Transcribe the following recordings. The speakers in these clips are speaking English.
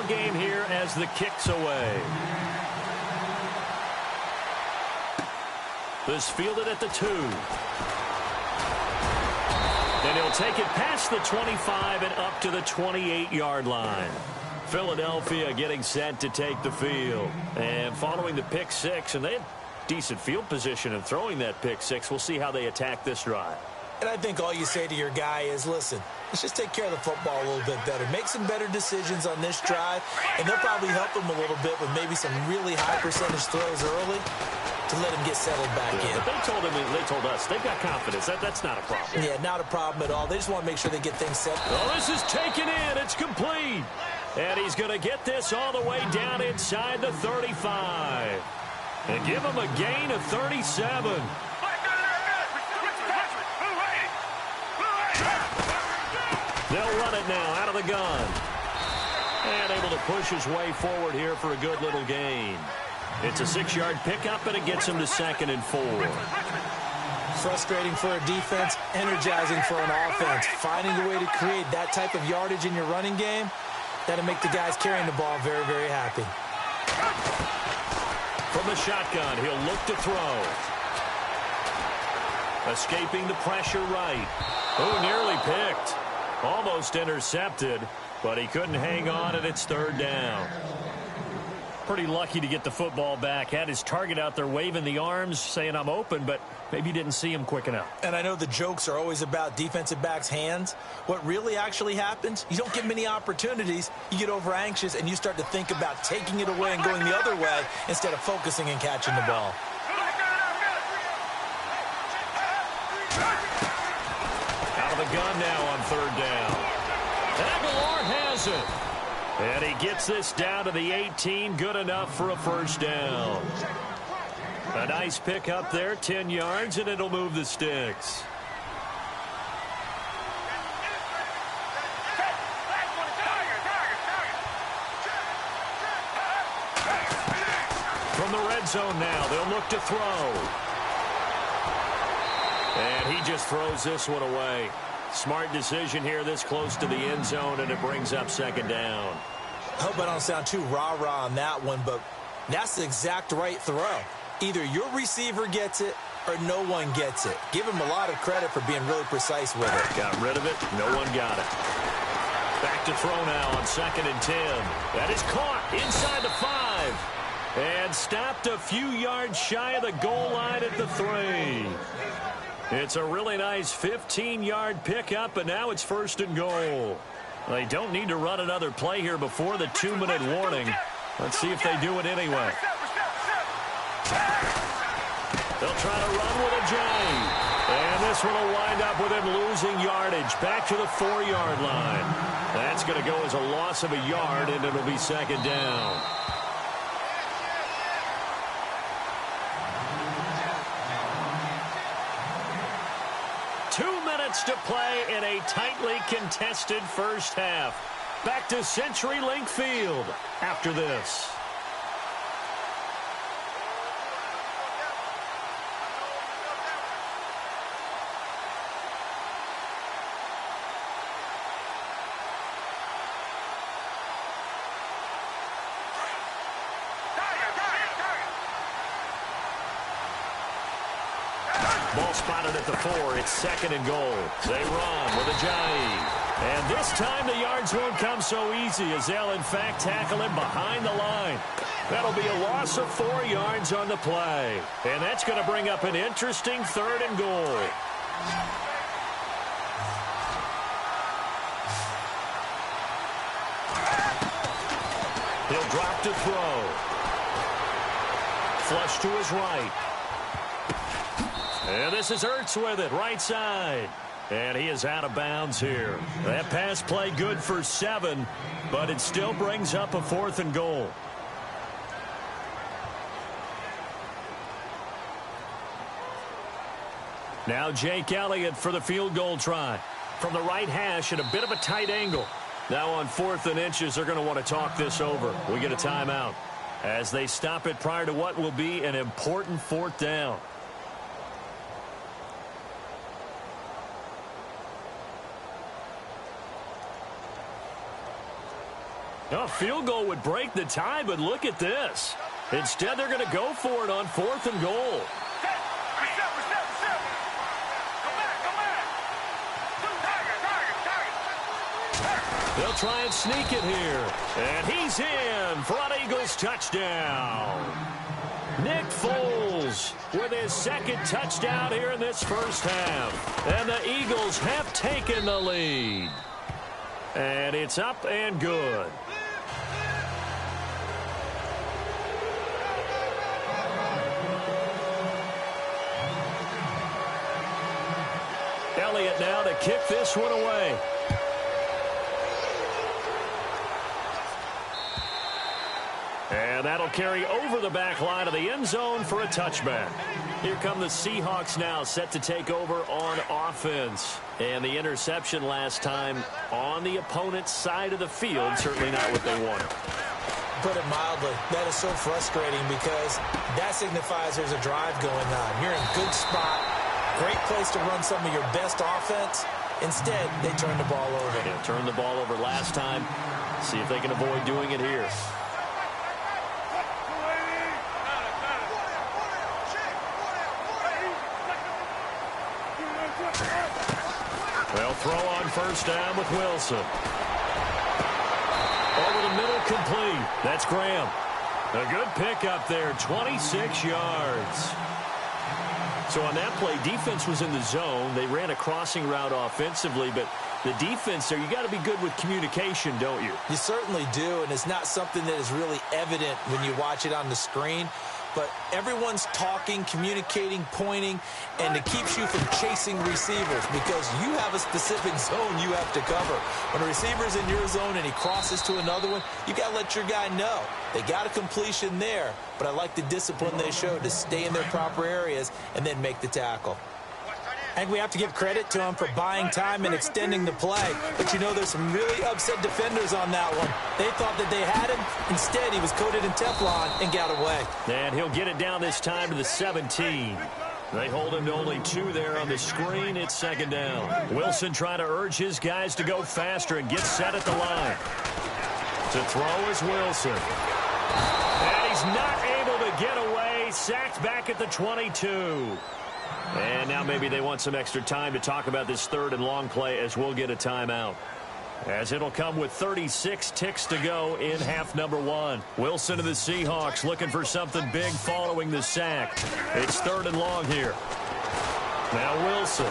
game here as the kick's away. This fielded at the 2. And he'll take it past the 25 and up to the 28-yard line. Philadelphia getting set to take the field. And following the pick 6, and they had decent field position in throwing that pick 6. We'll see how they attack this drive. And I think all you say to your guy is, listen, let's just take care of the football a little bit better. Make some better decisions on this drive, and they'll probably help him a little bit with maybe some really high percentage throws early to let him get settled back in. But they told us they've got confidence. That's not a problem. Yeah, not a problem at all. They just want to make sure they get things set. Oh, this is taken in. It's complete. And he's going to get this all the way down inside the 35. And give him a gain of 37. They'll run it now out of the gun. And able to push his way forward here for a good little gain. It's a 6-yard pickup, and it gets him to 2nd and 4. Frustrating for a defense, energizing for an offense. Finding a way to create that type of yardage in your running game, that'll make the guys carrying the ball very, very happy. From the shotgun, he'll look to throw. Escaping the pressure right. Oh, nearly picked. Almost intercepted, but he couldn't hang on, and it's 3rd down. Pretty lucky to get the football back. Had his target out there waving the arms, saying I'm open, but maybe didn't see him quick enough. And I know the jokes are always about defensive backs' hands. What really actually happens, you don't get many opportunities. You get over anxious, and you start to think about taking it away and going the other way instead of focusing and catching the ball. Out of the gun now on 3rd down. Aguilar has it. And he gets this down to the 18, good enough for a 1st down. A nice pick up there, 10 yards, and it'll move the sticks. From the red zone now, they'll look to throw. And he just throws this one away. Smart decision here this close to the end zone, and it brings up 2nd down. I hope I don't sound too rah-rah on that one, but that's the exact right throw. Either your receiver gets it or no one gets it. Give him a lot of credit for being really precise with it. Got rid of it. No one got it. Back to throw now on 2nd and 10. That is caught inside the 5. And stopped a few yards shy of the goal line at the 3. It's a really nice 15-yard pickup, and now it's 1st and goal. They don't need to run another play here before the 2-minute warning. Let's see if they do it anyway. They'll try to run with a J. And this one will wind up with him losing yardage back to the 4-yard line. That's going to go as a loss of a yard, and it'll be 2nd down. To play in a tightly contested first half. Back to CenturyLink Field after this. Ball spotted at the 4. It's 2nd and goal. They run with Ajayi. And this time the yards won't come so easy as they'll, in fact, tackle him behind the line. That'll be a loss of 4 yards on the play. And that's going to bring up an interesting 3rd and goal. He'll drop to throw. Flush to his right. And this is Ertz with it, right side. And he is out of bounds here. That pass play good for 7, but it still brings up a 4th and goal. Now Jake Elliott for the field goal try. From the right hash at a bit of a tight angle. Now on 4th and inches, they're going to want to talk this over. We get a timeout as they stop it prior to what will be an important 4th down. A field goal would break the tie, but look at this. Instead, they're going to go for it on 4th and goal. They'll try and sneak it here. And he's in for an Eagles touchdown. Nick Foles with his second touchdown here in this first half. And the Eagles have taken the lead. And it's up and good. Elliott now to kick this one away. And that'll carry over the back line of the end zone for a touchback. Here come the Seahawks now, set to take over on offense. And the interception last time on the opponent's side of the field, certainly not what they wanted. Put it mildly, that is so frustrating because that signifies there's a drive going on. You're in a good spot, great place to run some of your best offense. Instead, they turn the ball over. Yeah, turned the ball over last time. See if they can avoid doing it here. They'll throw on first down with Wilson. Over the middle, complete. That's Graham. A good pickup there, 26 yards. So on that play, defense was in the zone. They ran a crossing route offensively, but the defense there, you got to be good with communication, don't you? You certainly do, and it's not something that is really evident when you watch it on the screen. But everyone's talking, communicating, pointing, and it keeps you from chasing receivers because you have a specific zone you have to cover. When a receiver's in your zone and he crosses to another one, you got to let your guy know. They got a completion there, but I like the discipline they showed to stay in their proper areas and then make the tackle. I think we have to give credit to him for buying time and extending the play. But, you know, there's some really upset defenders on that one. They thought that they had him. Instead, he was coated in Teflon and got away. And he'll get it down this time to the 17. They hold him to only 2 there on the screen. It's second down. Wilson trying to urge his guys to go faster and get set at the line. To throw is Wilson. And he's not able to get away. Sacked back at the 22. And now maybe they want some extra time to talk about this 3rd and long play as we'll get a timeout. As it'll come with 36 ticks to go in half number 1. Wilson of the Seahawks looking for something big following the sack. It's 3rd and long here. Now Wilson.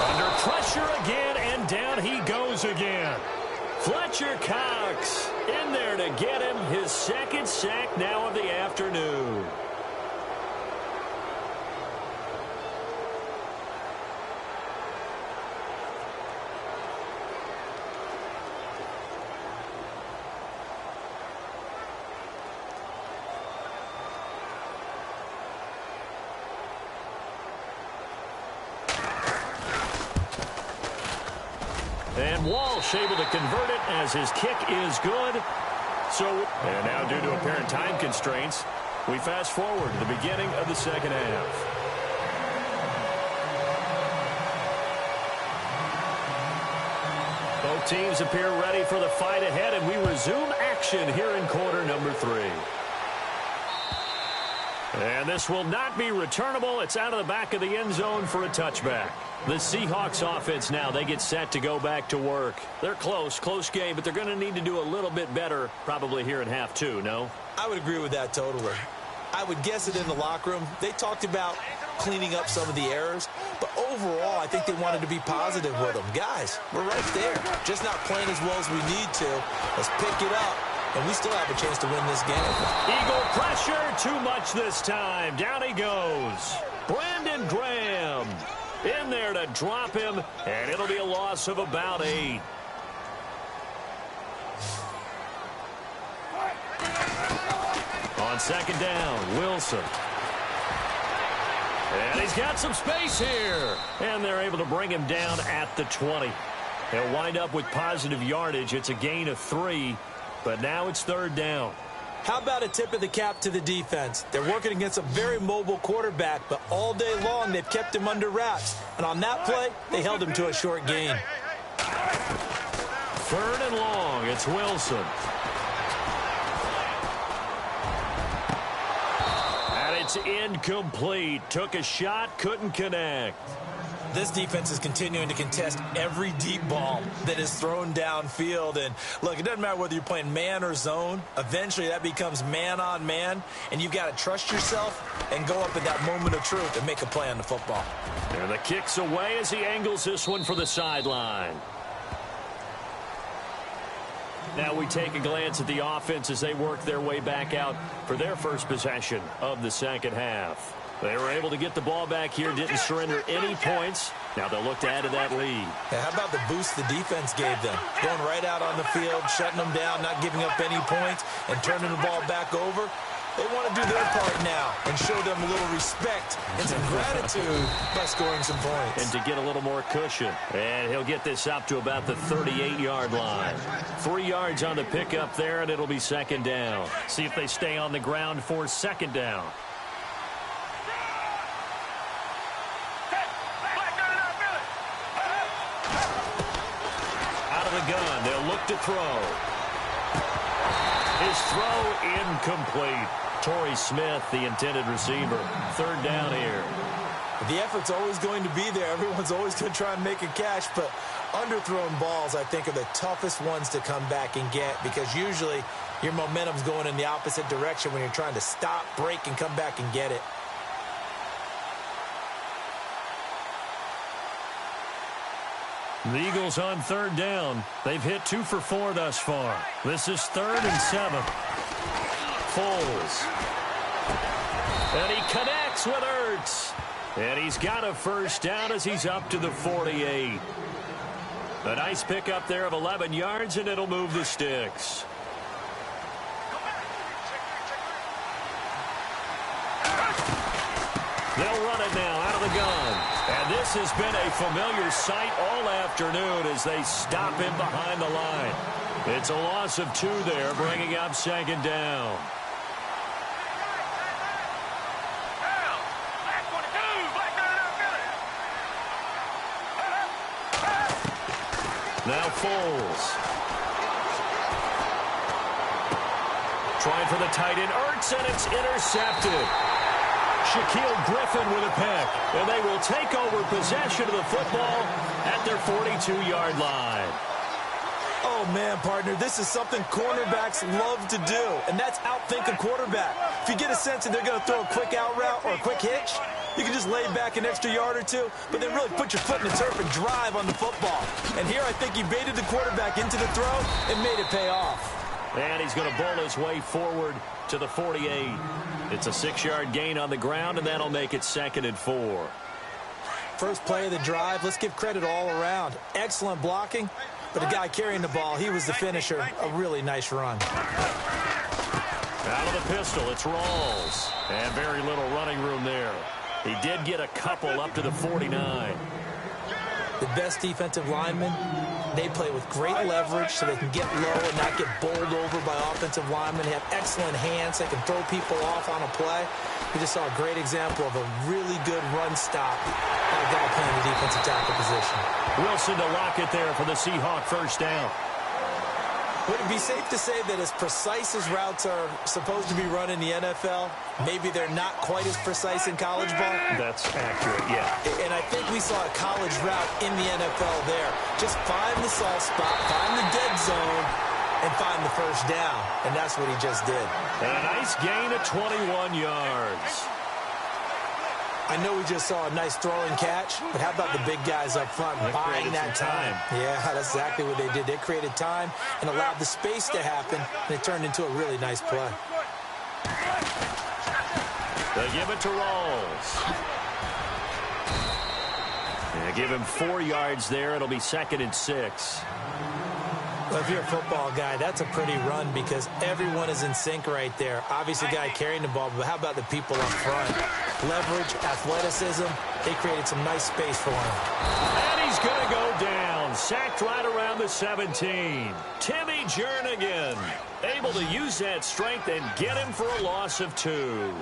Under pressure again, and down he goes again. Fletcher Cox in there to get him his second sack now of the afternoon. And Walsh able to convert it as his kick is good. So, and now due to apparent time constraints, we fast forward to the beginning of the second half. Both teams appear ready for the fight ahead, and we resume action here in quarter number 3. And this will not be returnable. It's out of the back of the end zone for a touchback. The Seahawks offense now, they get set to go back to work. They're close game, but they're going to need to do a little bit better probably here in half 2, no? I would agree with that totally. I would guess it in the locker room. They talked about cleaning up some of the errors, but overall, I think they wanted to be positive with them. Guys, we're right there. Just not playing as well as we need to. Let's pick it up, and we still have a chance to win this game. Eagle pressure, too much this time. Down he goes. Brandon Graham in there to drop him, and it'll be a loss of about 8. On second down, Wilson. And he's got some space here. And they're able to bring him down at the 20. He'll wind up with positive yardage. It's a gain of 3, but now it's 3rd down. How about a tip of the cap to the defense? They're working against a very mobile quarterback, but all day long they've kept him under wraps. And on that play, they held him to a short gain. 3rd and long. It's Wilson. And it's incomplete. Took a shot, couldn't connect. This defense is continuing to contest every deep ball that is thrown downfield. And, look, it doesn't matter whether you're playing man or zone. Eventually, that becomes man-on-man, and you've got to trust yourself and go up at that moment of truth and make a play on the football. And the kick's away as he angles this one for the sideline. Now we take a glance at the offense as they work their way back out for their first possession of the second half. They were able to get the ball back here, didn't surrender any points. Now they'll look to add to that lead. Yeah, how about the boost the defense gave them? Going right out on the field, shutting them down, not giving up any points, and turning the ball back over. They want to do their part now and show them a little respect and some gratitude by scoring some points. And to get a little more cushion. And he'll get this up to about the 38-yard line. 3 yards on the pickup there, and it'll be second down. See if they stay on the ground for second down. Out of the gun, they'll look to throw. His throw incomplete. Torrey Smith, the intended receiver. 3rd down here. The effort's always going to be there. Everyone's always going to try and make a catch, but underthrown balls, I think, are the toughest ones to come back and get because usually your momentum's going in the opposite direction when you're trying to stop, break, and come back and get it. The Eagles on 3rd down. They've hit 2 for 4 thus far. This is 3rd and 7. Foles. And he connects with Ertz. And he's got a first down as he's up to the 48. A nice pickup there of 11 yards, and it'll move the sticks. They'll run it now out of the gun. And this has been a familiar sight all afternoon as they stop him behind the line. It's a loss of 2 there, bringing up second down. Now Foles. Trying for the tight end, Ertz, and it's intercepted. Shaquille Griffin with a pick, and they will take over possession of the football at their 42-yard line. Oh, man, partner, this is something cornerbacks love to do, and that's outthink a quarterback. If you get a sense that they're going to throw a quick out route or a quick hitch, you can just lay back an extra yard or 2, but then really put your foot in the turf and drive on the football. And here I think he baited the quarterback into the throw and made it pay off. And he's going to bowl his way forward to the 48. It's a 6-yard gain on the ground, and that'll make it 2nd and 4. First play of the drive, let's give credit all around. Excellent blocking, but the guy carrying the ball, he was the finisher. A really nice run. Out of the pistol, it's Rawls. And very little running room there. He did get a couple up to the 49. The best defensive linemen, they play with great leverage so they can get low and not get bowled over by offensive linemen. They have excellent hands. They can throw people off on a play. We just saw a great example of a really good run stop by a guy playing the defensive tackle position. Wilson to lock it there for the Seahawk first down. Would it be safe to say that as precise as routes are supposed to be run in the NFL, maybe they're not quite as precise in college ball? That's accurate, yeah. And I think we saw a college route in the NFL there. Just find the soft spot, find the dead zone, and find the first down. And that's what he just did. And a nice gain of 21 yards. I know we just saw a nice throwing catch, but how about the big guys up front buying that time? Yeah, that's exactly what they did. They created time and allowed the space to happen, and it turned into a really nice play. They give it to Rawls. They give him 4 yards there. It'll be 2nd and 6. Well, if you're a football guy, that's a pretty run because everyone is in sync right there. Obviously, the guy carrying the ball, but how about the people up front? Leverage, athleticism, they created some nice space for him. And he's going to go down. Sacked right around the 17. Timmy Jernigan able to use that strength and get him for a loss of 2.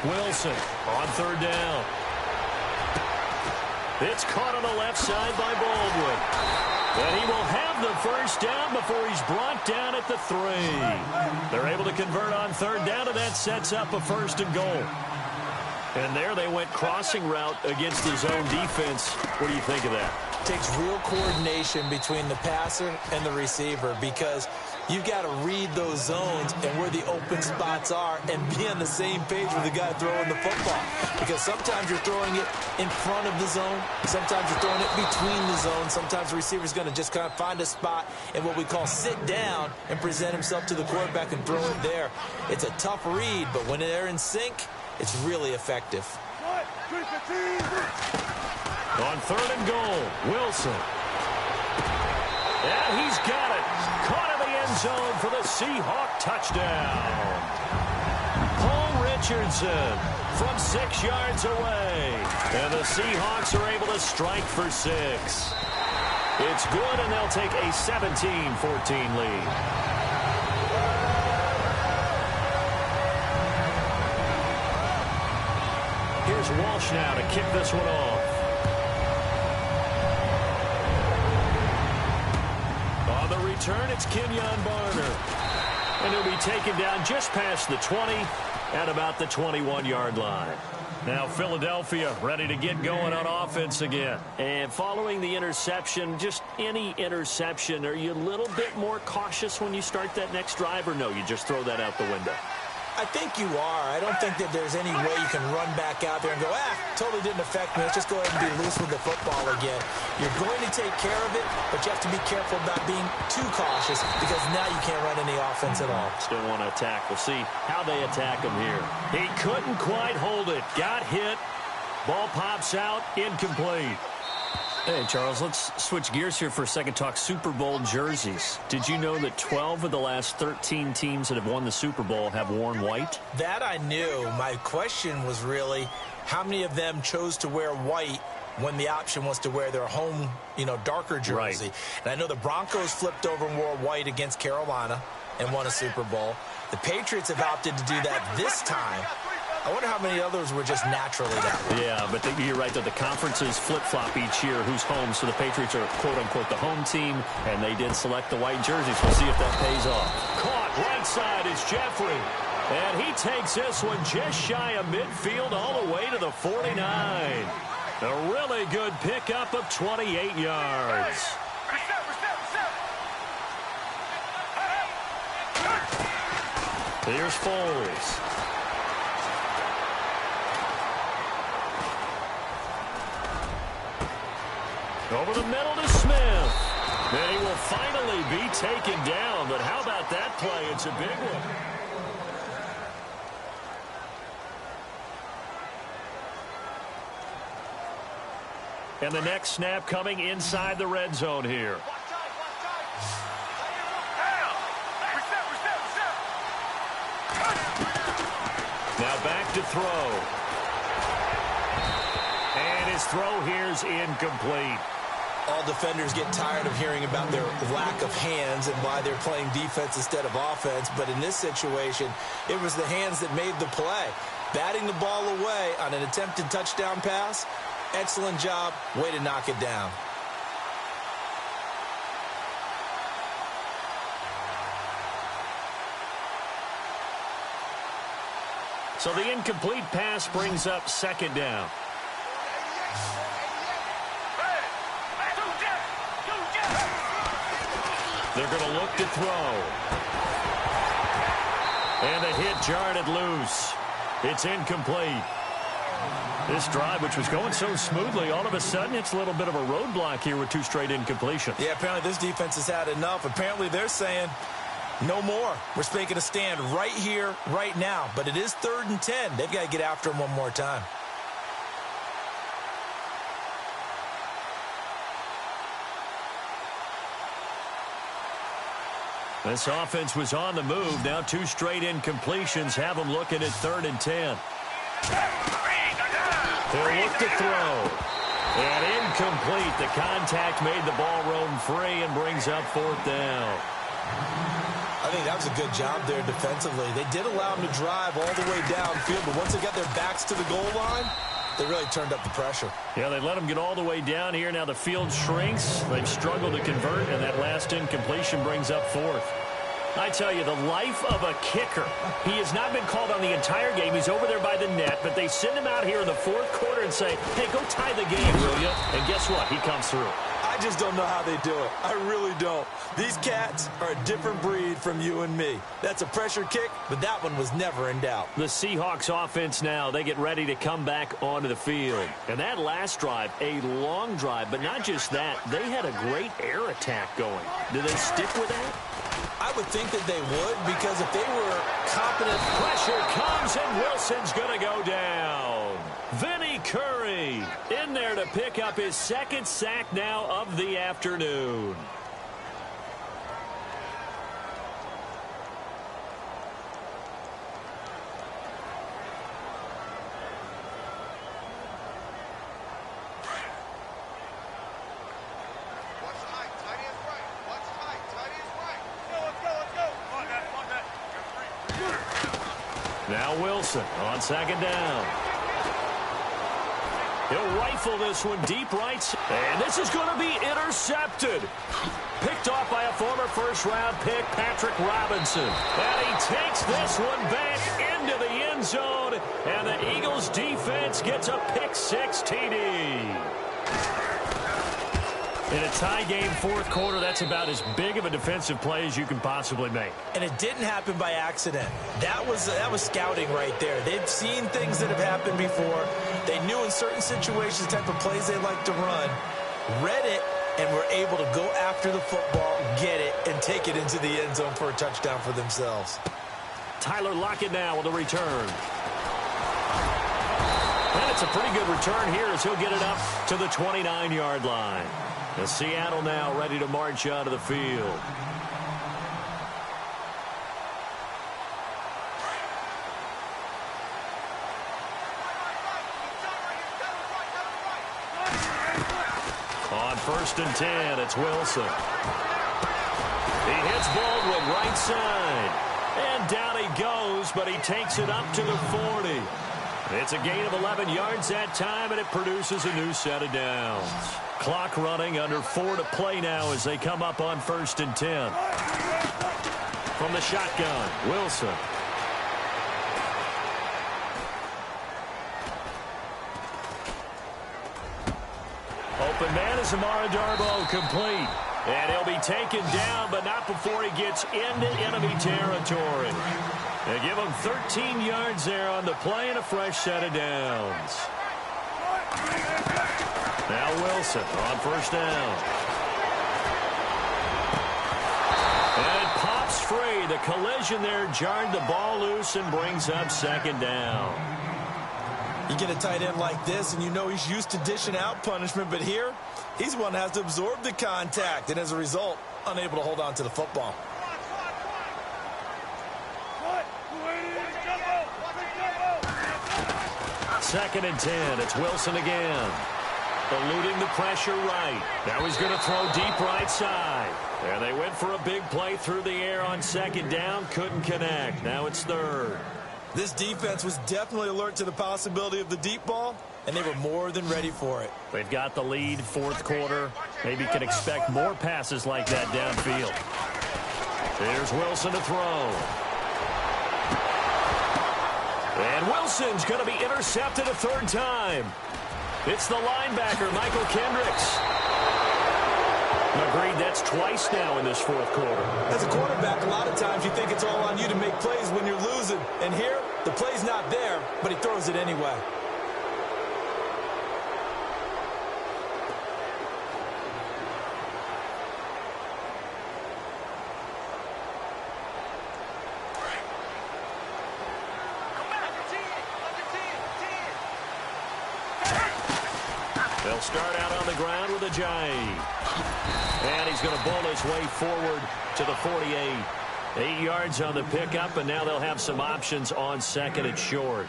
Wilson on 3rd down. It's caught on the left side by Baldwin. And he will have the first down before he's brought down at the 3. They're able to convert on third down, and that sets up a 1st and goal. And there they went crossing route against the zone defense. What do you think of that? Takes real coordination between the passer and the receiver because you've got to read those zones and where the open spots are and be on the same page with the guy throwing the football. Because sometimes you're throwing it in front of the zone. Sometimes you're throwing it between the zones. Sometimes the receiver's going to just kind of find a spot and what we call sit down and present himself to the quarterback and throw it there. It's a tough read, but when they're in sync, it's really effective. On 3rd and goal, Wilson. And he's got it. Caught in the end zone for the Seahawk touchdown. Paul Richardson from 6 yards away. And the Seahawks are able to strike for 6. It's good, and they'll take a 17-14 lead. Here's Walsh now to kick this one off. On the return, it's Kenyon Barner. And he'll be taken down just past the 20 at about the 21-yard line. Now Philadelphia ready to get going on offense again. And following the interception, just any interception, are you a little bit more cautious when you start that next drive, or no, you just throw that out the window? I think you are. I don't think that there's any way you can run back out there and go, totally didn't affect me. Let's just go ahead and be loose with the football again. You're going to take care of it, but you have to be careful about being too cautious because now you can't run any offense at all. Still want to attack. We'll see how they attack him here. He couldn't quite hold it. Got hit. Ball pops out. Incomplete. Hey, Charles, let's switch gears here for a second, talk Super Bowl jerseys. Did you know that 12 of the last 13 teams that have won the Super Bowl have worn white? That I knew. My question was really how many of them chose to wear white when the option was to wear their home, darker jersey. Right. And I know the Broncos flipped over and wore white against Carolina and won a Super Bowl. The Patriots have opted to do that this time. I wonder how many others were just naturally that way. Yeah, but you're right that the conferences flip-flop each year who's home. So the Patriots are, quote-unquote, the home team, and they did select the white jerseys. We'll see if that pays off. Caught right side is Jeffrey. And he takes this one just shy of midfield all the way to the 49. A really good pickup of 28 yards. Here's Foles. Over the middle to Smith. And he will finally be taken down. But how about that play? It's a big one. And the next snap coming inside the red zone here. Now back to throw. And his throw here's incomplete. All defenders get tired of hearing about their lack of hands and why they're playing defense instead of offense. But in this situation, it was the hands that made the play. Batting the ball away on an attempted touchdown pass, excellent job. Way to knock it down. So the incomplete pass brings up second down. They're going to look to throw. And the hit jarred it loose. It's incomplete. This drive, which was going so smoothly, all of a sudden it's a little bit of a roadblock here with 2 straight incompletions. Yeah, apparently this defense has had enough. Apparently they're saying no more. We're making a stand right here, right now. But it is 3rd and 10. They've got to get after him one more time. This offense was on the move. Now 2 straight incompletions have them looking at 3rd and 10. They'll look to throw. And incomplete. The contact made the ball roam free and brings up 4th down. I think that was a good job there defensively. They did allow them to drive all the way downfield, but once they got their backs to the goal line, They really turned up the pressure. Yeah, they let them get all the way down here. Now the field shrinks. They've struggled to convert, and that last incompletion brings up fourth. I tell you, the life of a kicker. He has not been called on the entire game. He's over there by the net, but they send him out here in the fourth quarter and say, hey, go tie the game, will you? And guess what? He comes through. I just don't know how they do it. I really don't. These cats are a different breed from you and me. That's a pressure kick, but that one was never in doubt. The Seahawks offense now, they get ready to come back onto the field. And that last drive, a long drive, but not just that. They had a great air attack going. Do they stick with that? I would think that they would, because if they were competent... Pressure comes, and Wilson's going to go down. Vinny Curry in there to pick up his second sack now of the afternoon. Now Wilson on second down. He'll rifle this one deep right. And this is going to be intercepted. Picked off by a former first-round pick, Patrick Robinson. And he takes this one back into the end zone. And the Eagles defense gets a pick-six TD. In a tie game, fourth quarter, that's about as big of a defensive play as you can possibly make. And it didn't happen by accident. That was scouting right there. They'd seen things that have happened before. They knew in certain situations the type of plays they like to run, read it, and were able to go after the football, get it, and take it into the end zone for a touchdown for themselves. Tyler Lockett now with a return. And it's a pretty good return here as he'll get it up to the 29-yard line. And Seattle now ready to march out of the field. On 1st and 10, it's Wilson. He hits Baldwin right side. And down he goes, but he takes it up to the 40. It's a gain of 11 yards that time, and it produces a new set of downs. Clock running, under 4 to play now as they come up on 1st and 10. From the shotgun, Wilson. Open man is Amara Darboh, complete. And he'll be taken down, but not before he gets into enemy territory. They give him 13 yards there on the play and a fresh set of downs. Now Wilson on 1st down. And it pops free. The collision there jarred the ball loose and brings up 2nd down. You get a tight end like this, and you know he's used to dishing out punishment, but here, he's one that has to absorb the contact, and as a result, unable to hold on to the football. Second and 10. It's Wilson again. Eluding the pressure right. Now he's going to throw deep right side. There they went for a big play through the air on 2nd down. Couldn't connect. Now it's 3rd. This defense was definitely alert to the possibility of the deep ball, and they were more than ready for it. They've got the lead, 4th quarter. Maybe can expect more passes like that downfield. Here's Wilson to throw. And Wilson's going to be intercepted a 3rd time. It's the linebacker, Michael Kendricks. Agreed, that's twice now in this 4th quarter. As a quarterback, a lot of times you think it's all on you to make plays when you're losing. And here, the play's not there, but he throws it anyway. They'll start out on the ground with a J. And he's going to bowl his way forward to the 48. 8 yards on the pickup, and now they'll have some options on 2nd and short.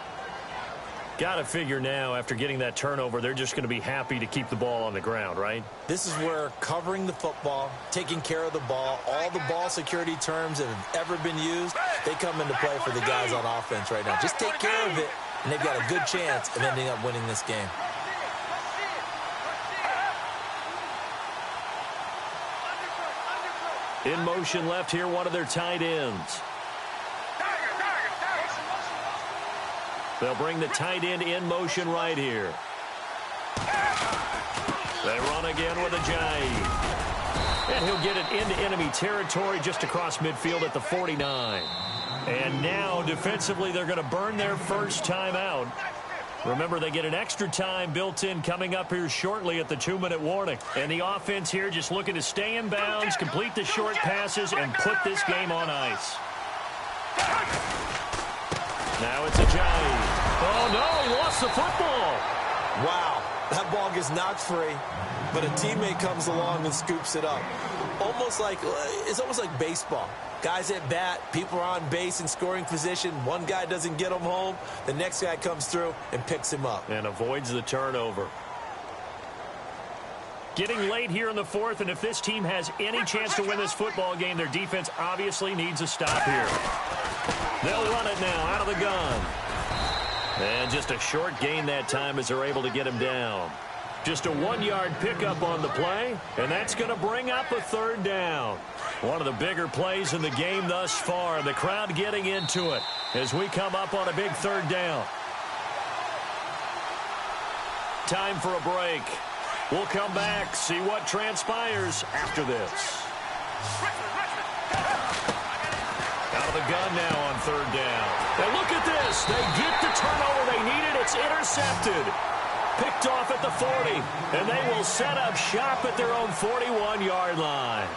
Got to figure now, after getting that turnover, they're just going to be happy to keep the ball on the ground, right? This is where covering the football, taking care of the ball, all the ball security terms that have ever been used, they come into play for the guys on offense right now. Just take care of it, and they've got a good chance of ending up winning this game. In motion left here, one of their tight ends. They'll bring the tight end in motion right here. They run again with a jive. And he'll get it into enemy territory just across midfield at the 49. And now, defensively, they're going to burn their first time out. Remember, they get an extra time built in coming up here shortly at the 2-minute warning. And the offense here just looking to stay in bounds, complete the short passes, and put this game on ice. Now it's a jive. Oh, no, he lost the football. Wow, that ball gets knocked free, but a teammate comes along and scoops it up. It's almost like baseball. Guys at bat, people are on base in scoring position. One guy doesn't get him home. The next guy comes through and picks him up. And avoids the turnover. Getting late here in the fourth, and if this team has any chance to win this football game, their defense obviously needs a stop here. They'll run it now out of the gun. And just a short gain that time as they're able to get him down. Just a 1-yard pickup on the play, and that's going to bring up a third down. One of the bigger plays in the game thus far. The crowd getting into it as we come up on a big third down. Time for a break. We'll come back, see what transpires after this. Out of the gun now on third down. And look at this. They get the turnover they needed. It's intercepted. Picked off at the 40. And they will set up shop at their own 41-yard line.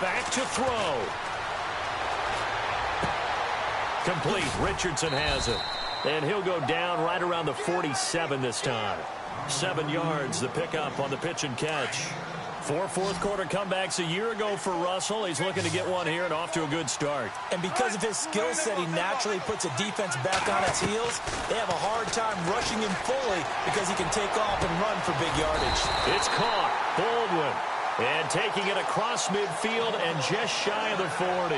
Back to throw. Complete. Richardson has it. And he'll go down right around the 47 this time. 7 yards, the pickup on the pitch and catch. 4 fourth-quarter comebacks a year ago for Russell. He's looking to get one here and off to a good start. And because of his skill set, he naturally puts a defense back on its heels. They have a hard time rushing him fully because he can take off and run for big yardage. It's caught. Baldwin. And taking it across midfield and just shy of the 40.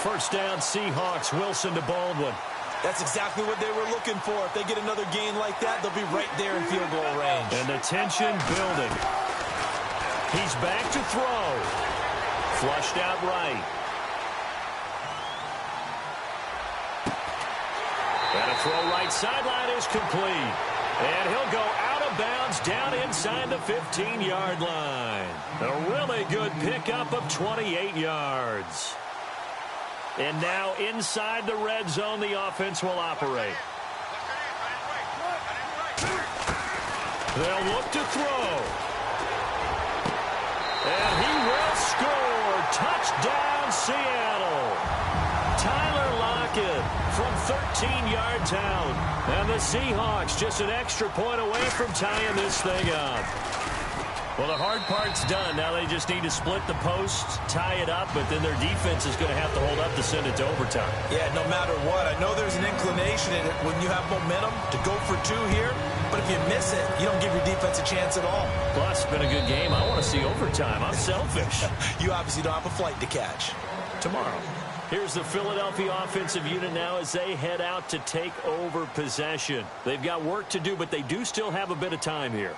First down, Seahawks. Wilson to Baldwin. That's exactly what they were looking for. If they get another gain like that, they'll be right there in field goal range. And the tension building. He's back to throw. Flushed out right. And a throw right sideline is complete. And he'll go out of bounds down inside the 15-yard line. A really good pickup of 28 yards. And now inside the red zone, the offense will operate. They'll look to throw. And he will score. Touchdown, Seattle. Tyler Lockett from 13 yards out. And the Seahawks just an extra point away from tying this thing up. Well, the hard part's done. Now they just need to split the posts, tie it up, but then their defense is going to have to hold up to send it to overtime. Yeah, no matter what. I know there's an inclination in it when you have momentum to go for 2 here, but if you miss it, you don't give your defense a chance at all. Plus, it's been a good game. I want to see overtime. I'm selfish. You obviously don't have a flight to catch. Tomorrow. Here's the Philadelphia offensive unit now as they head out to take over possession. They've got work to do, but they do still have a bit of time here.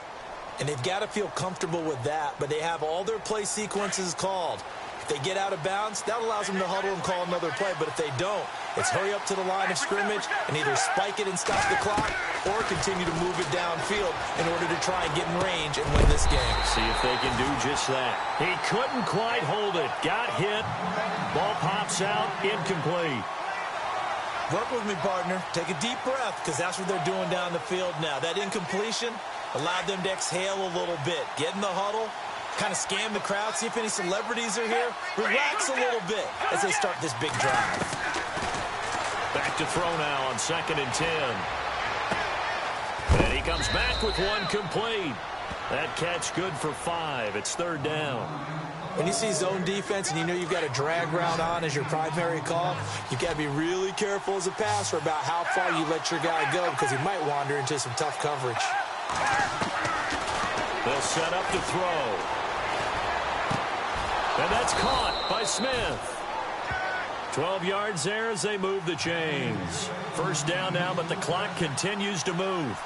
And they've got to feel comfortable with that, but they have all their play sequences called. If they get out of bounds, that allows them to huddle and call another play, but if they don't, it's hurry up to the line of scrimmage and either spike it and stop the clock or continue to move it downfield in order to try and get in range and win this game. See if they can do just that. He couldn't quite hold it. Got hit. Ball pops out. Incomplete. Work with me, partner. Take a deep breath because that's what they're doing down the field now. That incompletion allowed them to exhale a little bit. Get in the huddle, kind of scan the crowd, see if any celebrities are here. Relax a little bit as they start this big drive. Back to throw now on 2nd and 10. And he comes back with one complete. That catch good for 5. It's 3rd down. When you see zone defense and you know you've got a drag route on as your primary call, you've got to be really careful as a passer about how far you let your guy go because he might wander into some tough coverage. They'll set up to throw. And that's caught by Smith. 12 yards there as they move the chains. First down now, but the clock continues to move.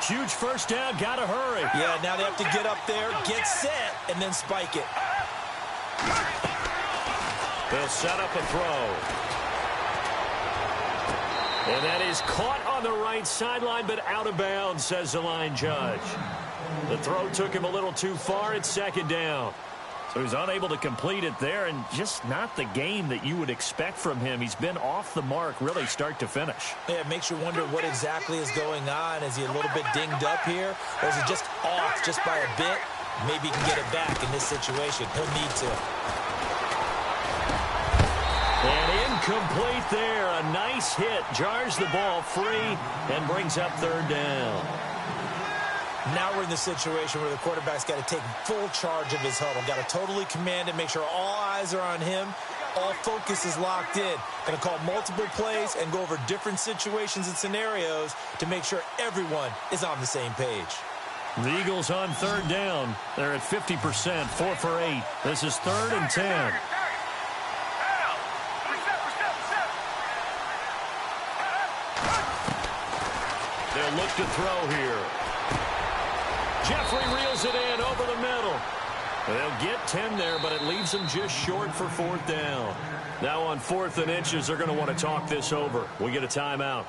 Huge first down, gotta hurry. Yeah, now they have to get up there, get set, and then spike it. They'll set up a throw. And that is caught on the right sideline, but out of bounds, says the line judge. The throw took him a little too far. It's second down. So he's unable to complete it there, and just not the game that you would expect from him. He's been off the mark, really, start to finish. Yeah, it makes you wonder what exactly is going on. Is he a little bit dinged up here, or is he just off just by a bit? Maybe he can get it back in this situation. He'll need to. And incomplete there. A nice hit. Jars the ball free and brings up third down. Now we're in the situation where the quarterback's got to take full charge of his huddle. Got to totally command it, make sure all eyes are on him. All focus is locked in. Going to call multiple plays and go over different situations and scenarios to make sure everyone is on the same page. The Eagles on third down. They're at 50%, 4 for 8. This is 3rd and 10. They'll look to throw here. Jeffrey reels it in over the middle. They'll get 10 there, but it leaves them just short for 4th down. Now on 4th and inches, they're going to want to talk this over. We get a timeout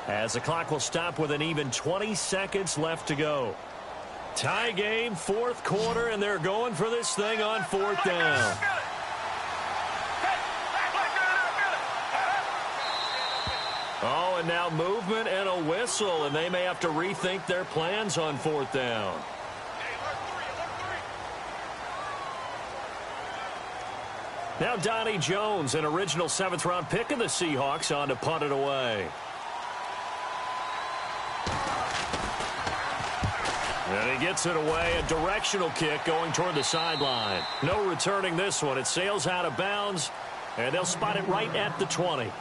as the clock will stop with an even 20 seconds left to go. Tie game, 4th quarter, and they're going for this thing on 4th down. Oh, and now movement and a whistle, and they may have to rethink their plans on 4th down. Now Donnie Jones, an original 7th-round pick of the Seahawks, on to punt it away. And he gets it away, a directional kick going toward the sideline. No returning this one. It sails out of bounds, and they'll spot it right at the 20.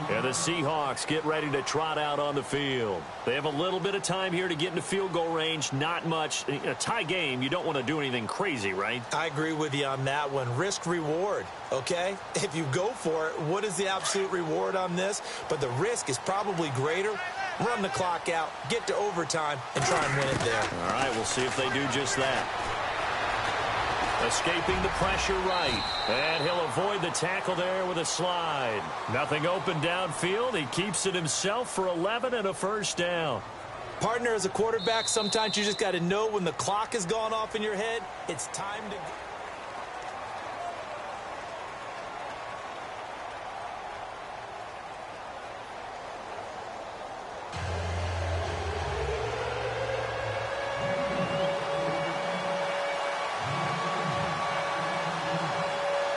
And the Seahawks get ready to trot out on the field. They have a little bit of time here to get into field goal range. Not much. In a tie game, you don't want to do anything crazy, right? I agree with you on that one. Risk-reward, okay? If you go for it, what is the absolute reward on this? But the risk is probably greater. Run the clock out, get to overtime, and try and win it there. All right, we'll see if they do just that. Escaping the pressure right. And he'll avoid the tackle there with a slide. Nothing open downfield. He keeps it himself for 11 and a first down. Partner, as a quarterback, sometimes you just got to know when the clock has gone off in your head, it's time to...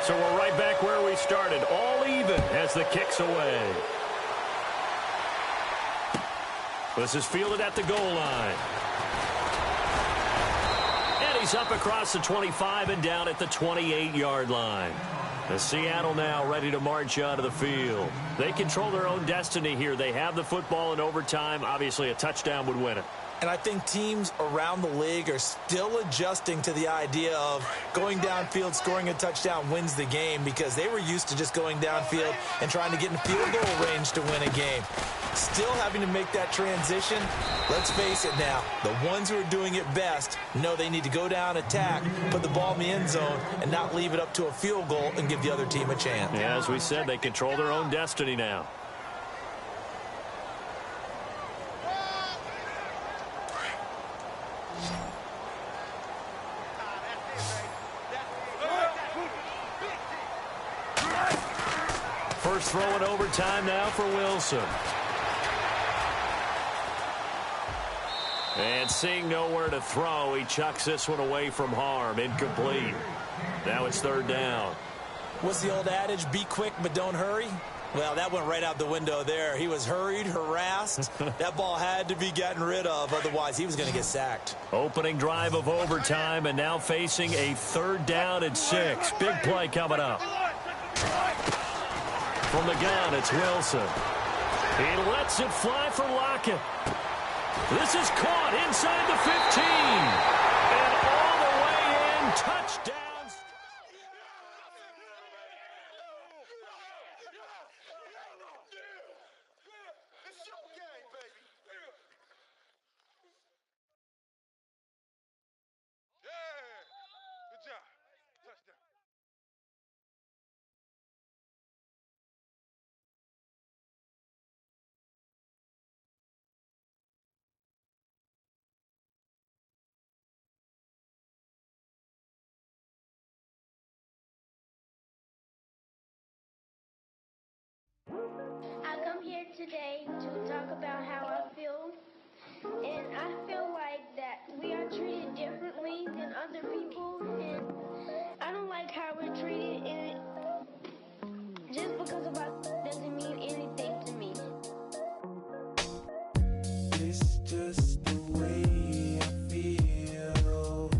So we're right back where we started, all even as the kick's away. This is fielded at the goal line. And he's up across the 25 and down at the 28-yard line. The Seattle now ready to march out of the field. They control their own destiny here. They have the football in overtime. Obviously, a touchdown would win it. And I think teams around the league are still adjusting to the idea of going downfield, scoring a touchdown wins the game, because they were used to just going downfield and trying to get in field goal range to win a game. Still having to make that transition. Let's face it now, the ones who are doing it best know they need to go down, attack, put the ball in the end zone, and not leave it up to a field goal and give the other team a chance. Yeah, as we said, they control their own destiny now. First throw in overtime now for Wilson. And seeing nowhere to throw, he chucks this one away from harm. Incomplete. Now it's third down. What's the old adage? Be quick, but don't hurry. Well, that went right out the window there. He was hurried, harassed. That ball had to be gotten rid of, otherwise he was going to get sacked. Opening drive of overtime, and now facing a 3rd down and 6. Big play coming up. From the gun, it's Wilson. He lets it fly for Lockett. This is caught inside the 15. And all the way in, touchdowns. I come here today to talk about how I feel, and I feel like that we are treated differently than other people, and I don't like how we're treated, and just because of our doesn't mean anything to me. It's just the way I feel.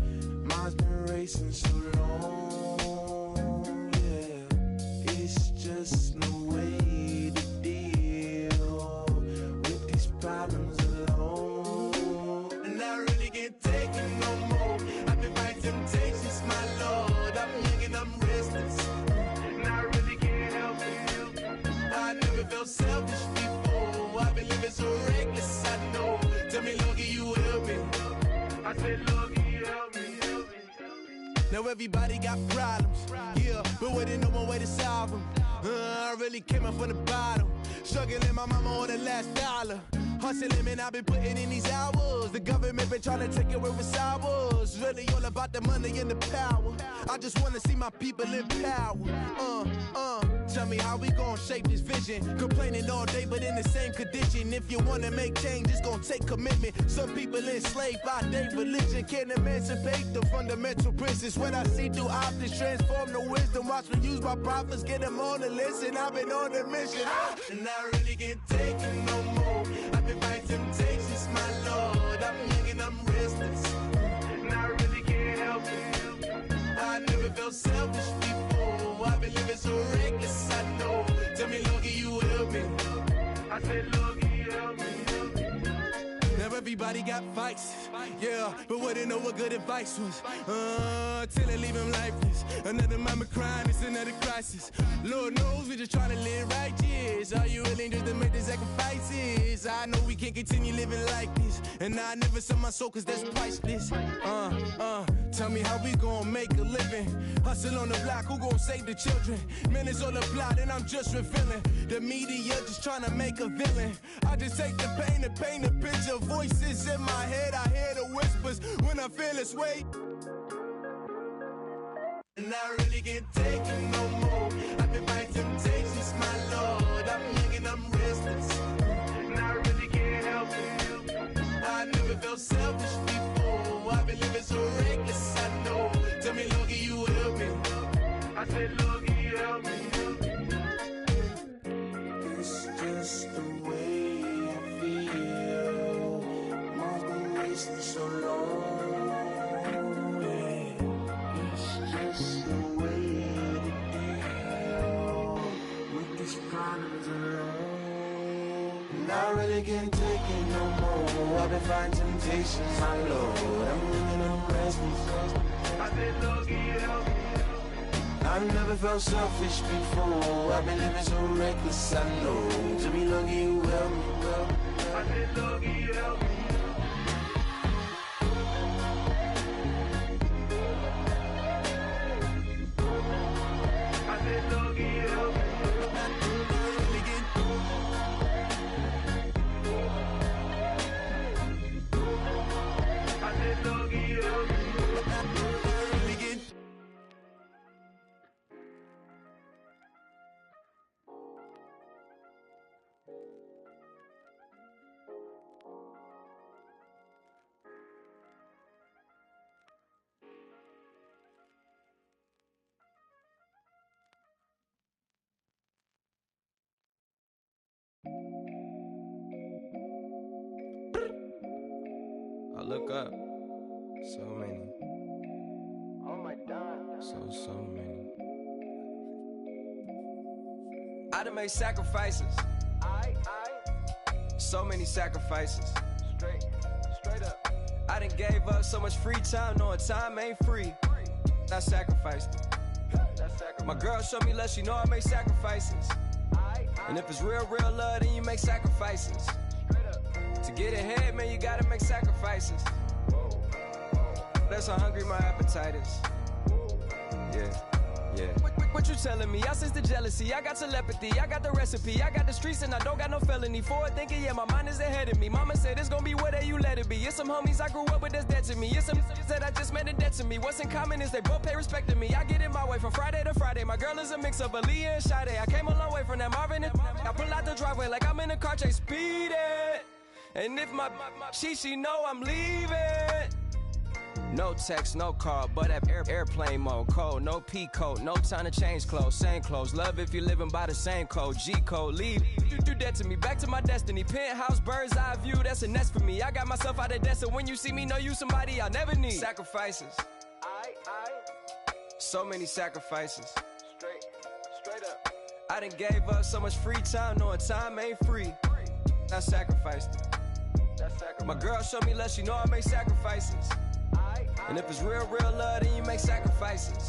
Mine's been racing so long, yeah. It's just no way to deal with these problems alone. And I really can't take it no more. I've been fighting temptations, my Lord. I'm young and I'm restless, and I really can't help it. I never felt selfish before. I've been living so reckless, I know. Tell me, Lord, can you help me? I said, Lord, can you help me? Now everybody got problems, yeah, but waiting no one way to solve them. I really came up from the bottom, struggling my mama on the last dollar. Hustling, man, I've been putting in these hours. The government been trying to take away what's ours. Really all about the money and the power. I just want to see my people in power. Tell me how we gon' shape this vision. Complaining all day, but in the same condition. If you wanna make change, it's gon' take commitment. Some people enslaved by their religion can't emancipate the fundamental principles. What I see through optics transform the wisdom. Watch me use my prophets, get them on the list, and I've been on the mission. And I really can't take it no more. I've been fighting temptations, my Lord. I'm young and I'm restless, and I really can't help it. I never felt selfish before. I've been living so reckless, I know. Tell me, Lord, can you help me? I said, Lord, can you help me? Now everybody got vices, yeah, but wouldn't know what good advice was. Till it leave him lifeless. Another mama crying, it's another crisis. Lord knows we just trying to live righteous. Are you willing just to make the sacrifices? I know we can't continue living like this, and I never sell my soul cause that's priceless. Tell me how we gon' make a living. Hustle on the block, who gon' save the children? Minutes on the plot and I'm just revealing. The media just trying to make a villain. I just take the pain and paint a picture. Voices in my head, I hear the whispers when I feel this way. And I really can't take it no more. I've been fighting temptations, my Lord. I'm young and I'm restless, and I really can't help it. I never felt selfish before. I've been living so reckless, I know. Tell me, Lord, can you help me? I said, Lord, can you help me? It's just the way I feel. Mine's been wasting so long. It's just the way to deal with these problems alone. And I really can't take it no more. I've been fighting temptations, my Lord. I'm living on restless. I said, Lord, can you help me? I've never felt selfish before. I've been living so reckless, I know. To be lucky you help me, well. I said, Lord, can you help me? I said, Lord, can you help me? I said, Lord, can you help me? look up. So many. Oh my God. So many. I done made sacrifices. So many sacrifices. Straight up. I done gave up so much free time, knowing time ain't free. I sacrificed it. My girl showed me love, she know I make sacrifices. And if it's real love, then you make sacrifices. To get ahead, man, you gotta make sacrifices. That's how hungry my appetite is. Yeah. What you telling me? I sense the jealousy, I got telepathy, I got the recipe, I got the streets and I don't got no felony. Forward thinking, yeah, my mind is ahead of me. Mama said it's gonna be whatever you let it be. It's some homies I grew up with that's dead to me. It's some that I just met a debt to me. What's in common is they both pay respect to me. I get in my way from Friday to Friday. My girl is a mix of Aaliyah and Sade. I came a long way from that Marvin and I pull out the driveway like I'm in a car chase speeding. And if my she know I'm leaving. No text, no call, but at airplane mode. Cold, no P code, no time to change clothes. Same clothes, love if you're living by the same code. G code, leave, you do that to me. Back to my destiny. Penthouse, bird's eye view, that's a nest for me. I got myself out of debt, so when you see me, know you somebody I'll never need. Sacrifices. So many sacrifices. Straight up. I done gave up so much free time, knowing time ain't free. I sacrificed it. My girl showed me love, she know I make sacrifices. And if it's real love, then you make sacrifices.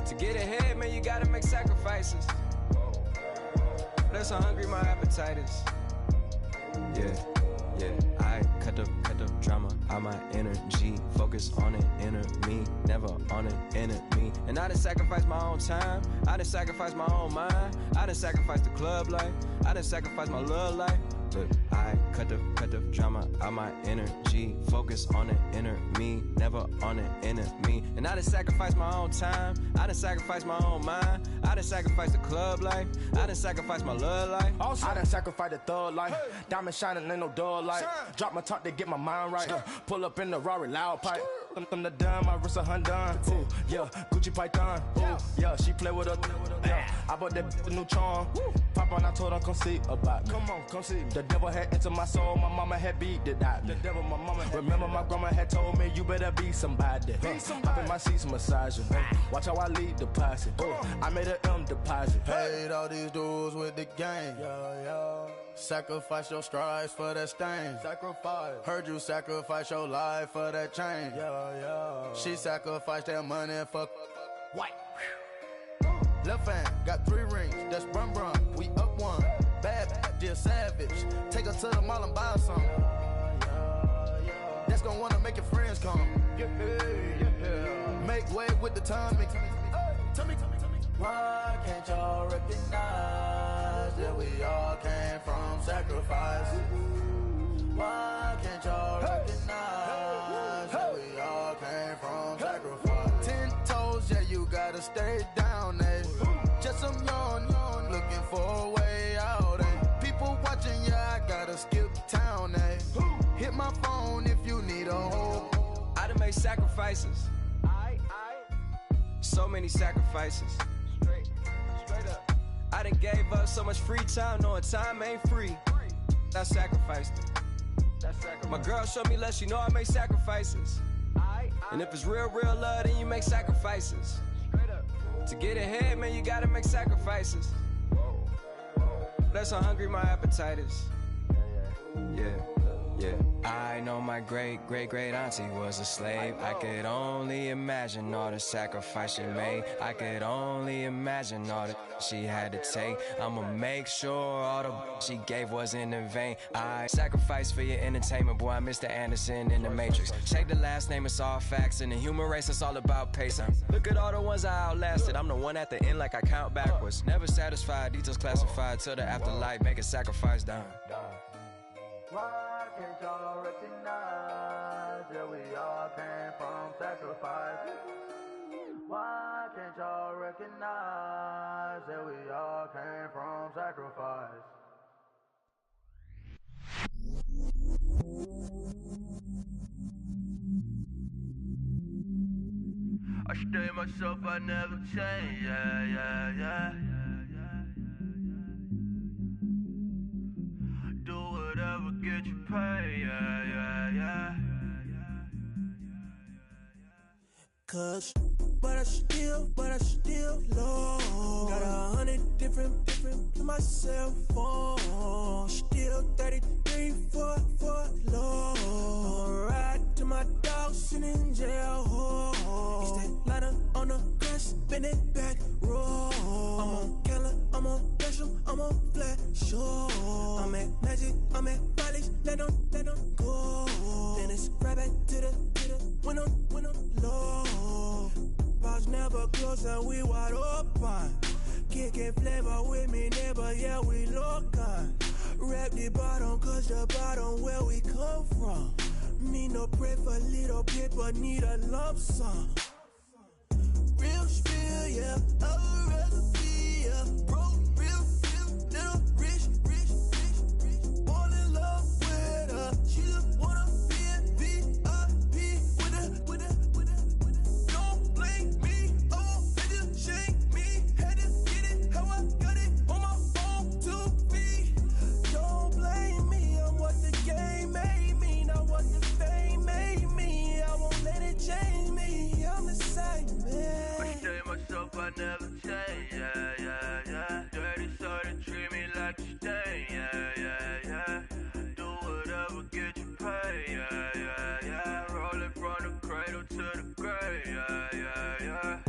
To get ahead, man, you gotta make sacrifices. That's how hungry my appetite is. Yeah. I cut the drama out my energy. Focus on it, inner me, never on it, enemy. And I done sacrificed my own time. I done sacrificed my own mind. I done sacrificed the club life. I done sacrificed my love life. Look, I cut the drama out my energy. Focus on the inner me, never on the enemy. And I done sacrificed my own time. I done sacrificed my own mind. I done sacrificed the club life. I done sacrificed my love life. Also, I done sacrificed the thug life. Hey. Diamond shining, ain't no dull light. Drop my top to get my mind right. Pull up in the Rari loud pipe. Them the dime, my wrist a Hyundai. Ooh, yeah, Gucci Python. Ooh, yeah, she play with her. Yeah, I bought that new charm. Pop on, I told her come see about me. Come on, come see me. The devil had entered my soul, my mama had beat the dot. The devil, my mama had remember my grandma had told me you better be somebody. Hop in my seats, massaging. Watch how I lead the posse. I made an M deposit. Paid all these dudes with the game. Sacrifice your strides for that stain. Sacrifice. Heard you sacrifice your life for that change. She sacrificed that money for white. Left hand got 3 rings. That's brum brum. We up one. Bad, dear savage. Take her to the mall and buy some. That's gonna wanna make your friends come. Make way with the timing. Tell me. Why can't y'all recognize that we all came from sacrifice? Why can't y'all recognize that we all came from sacrifice? 10 toes, yeah, you gotta stay down, eh? Just some yawn, looking for a way out, eh? People watching, yeah, I gotta skip town, eh? Hit my phone if you need a hold. I done made sacrifices. So many sacrifices. Straight up. I done gave up so much free time, knowing time ain't free. I sacrificed it. My girl showed me love, she know I make sacrifices. And if it's real love, then you make sacrifices. To get ahead, man, you gotta make sacrifices. That's how hungry my appetite is. Yeah. I know my great auntie was a slave. I could only imagine all the sacrifice she made. I could only imagine all that she had to take. I'ma make sure all the she gave wasn't in vain. I sacrificed for your entertainment, boy. I'm Mr. Anderson in the Matrix. Shake the last name, it's all facts. In the human race, it's all about pacing. Look at all the ones I outlasted. I'm the one at the end like I count backwards. Never satisfied, details classified till the afterlife. Make a sacrifice down. Why can't y'all recognize that we all came from sacrifice? Why can't y'all recognize that we all came from sacrifice? I stay myself, I never change, yeah. Do whatever get you paid, yeah. cause. But I still low. Got 100 different to my cell phone. Still 33 for low. I'ma ride to my dog sitting in jail. He's that liner on the grass, spin it back, roll. I'm on Keller, I'm on Bishop, I'm on Flat Shore. I'm at Magic, I'm at Follies, let them go. Then it's right back to the window low. Bars never close and we wide open. Kicking flavor with me, neighbor, yeah, we local. Rap the bottom, cause the bottom where we come from. Me no pray for little paper, need a lump sum. Real spill, yeah, I'd rather be, yeah. Broke, real, little rich. Fall in love with her, she just wanna be in VIP with her. Don't blame me, oh, they just shame me. Had to get it, how I got it on my phone to be. Don't blame me, I'm what the game made me, not what the fame made me. I won't let it change me, I'm the same man. I stay myself, I never change, yeah. Dirty sort of treat me like you stay, yeah. Do whatever, get you paid, yeah. Roll it from the cradle to the grave, yeah.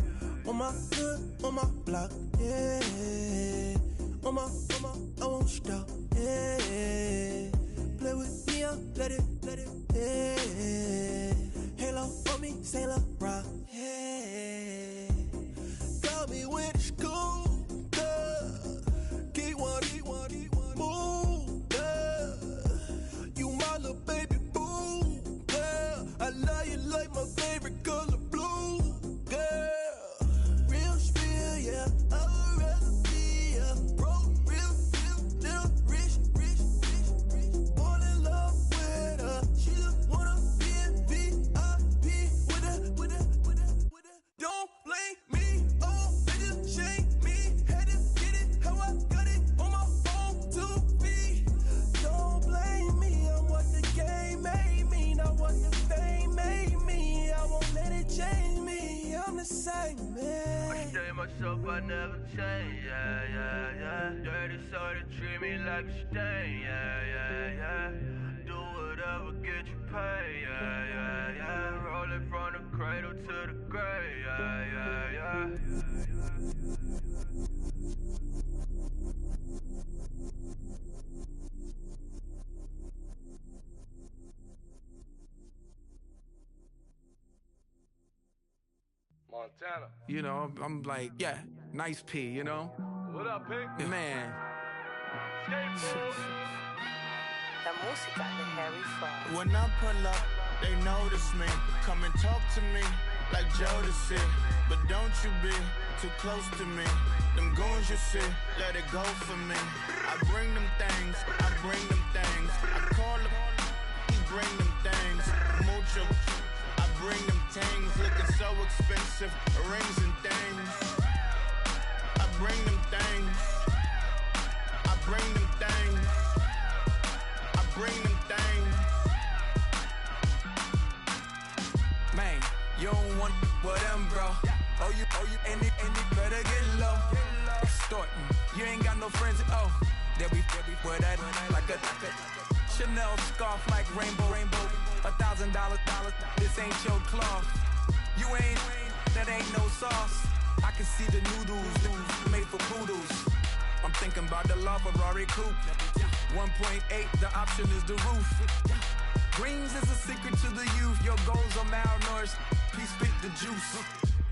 On my hood, on my block, yeah. On my, I won't stop, yeah. Play with me, let it, yeah. Halo on me, Saint Laurent, yeah. Got me with the school, keep one, move, yeah. You my little baby boo, yeah. I love you like my favorite color blue, girl. Real spill, yeah, I'd rather be, yeah. Broke, real, little rich. Fall in love with her, she just wanna be in VIP with her. Don't blame me, oh, they just shame me. Had to get it, how I got it on my phone to be. Don't blame me, I'm what the game made me, not what the fame made me. I won't let it change me, I'm the same I man. stay myself, I never change, yeah. Dirty sort of treat me like you stay, yeah. Do whatever, get you paid, yeah. Roll it from the cradle to the grave, yeah. Montana. You know, I'm like, yeah, nice P, you know? What up, Pink? Man. La música de Harry Fraud. When I pull up, they notice me. Come and talk to me like Jodeci. But don't you be too close to me. Them goons you see, let it go for me. I bring them things, I call them, he bring them things. Mucho, I bring them things. Looking so expensive, rings and things. I bring them things. I bring them things. I bring them things. Man, you don't want with them, bro. Oh, you, and it better get low. Extorting, you ain't got no friends. Oh, they'll be for that like a Chanel scarf like rainbow. $1,000, this ain't your cloth. You ain't, that ain't no sauce. I can see the noodles made for poodles. I'm thinking about the law Ferrari coupe. 1.8, the option is the roof. Greens is a secret to the youth. Your goals are malnourished. Please spit the juice.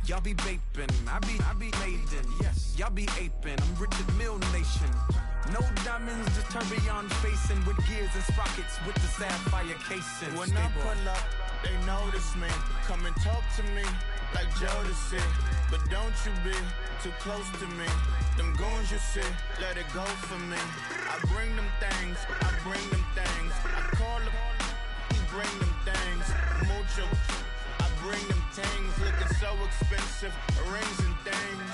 Y'all be vaping, I be maiden. Yes, y'all be aping. I'm Richard Mill Nation. No diamonds, just tourbillon facing with gears and sprockets with the sapphire casing. When I pull up, they notice me. Come and talk to me like Jodeci. But don't you be too close to me. Them goons you see, let it go for me. I bring them things, I call them, he bring them things. Mucho, I bring them things. Looking so expensive, rings and things.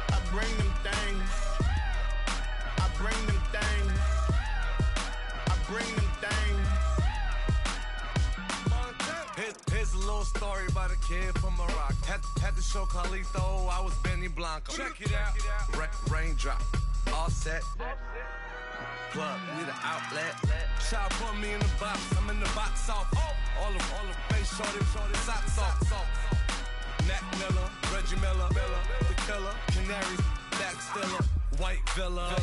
I bring them things. I bring them things. I bring them things. Here's a little story about a kid from Morocco. Had to show Carlito I was Benny Blanco. Check it out. Raindrop, all set. Plug, need an outlet. Child put me in the box, I'm in the box off. All the face shorty, socks off. Mac Miller, Reggie Miller, the killer, Canaries, back stiller, White Villa,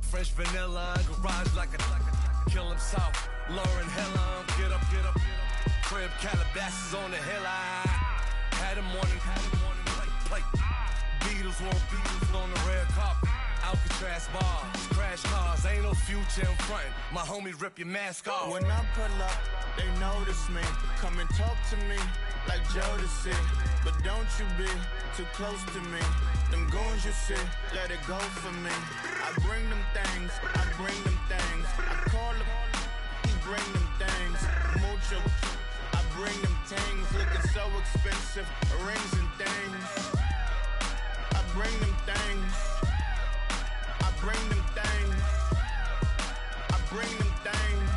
French vanilla, garage like a kill himself. Lauren Hill, get up. Crib Calabasas on the hill. I had a morning plate. Beatles on the red carpet. Alcatraz bars, crash cars, ain't no future in front. My homies rip your mask off. When I pull up, they notice me. Come and talk to me like Jodeci. But don't you be too close to me. Them goons you see, let it go for me. I bring them things, I call them, he bring them things. Mucho, I bring them things. Looking so expensive, rings and things. I bring them things. Bring them things. I bring them things.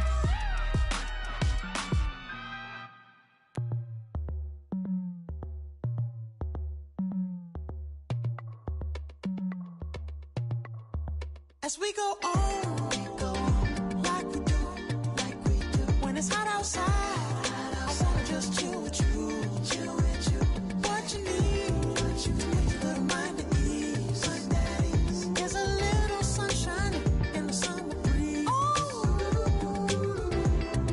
As we go on, like we do. When it's hot outside, I wanna just chill with you. What you need, to make your little mind at ease. There's a little sunshine in the summer breeze. Oh,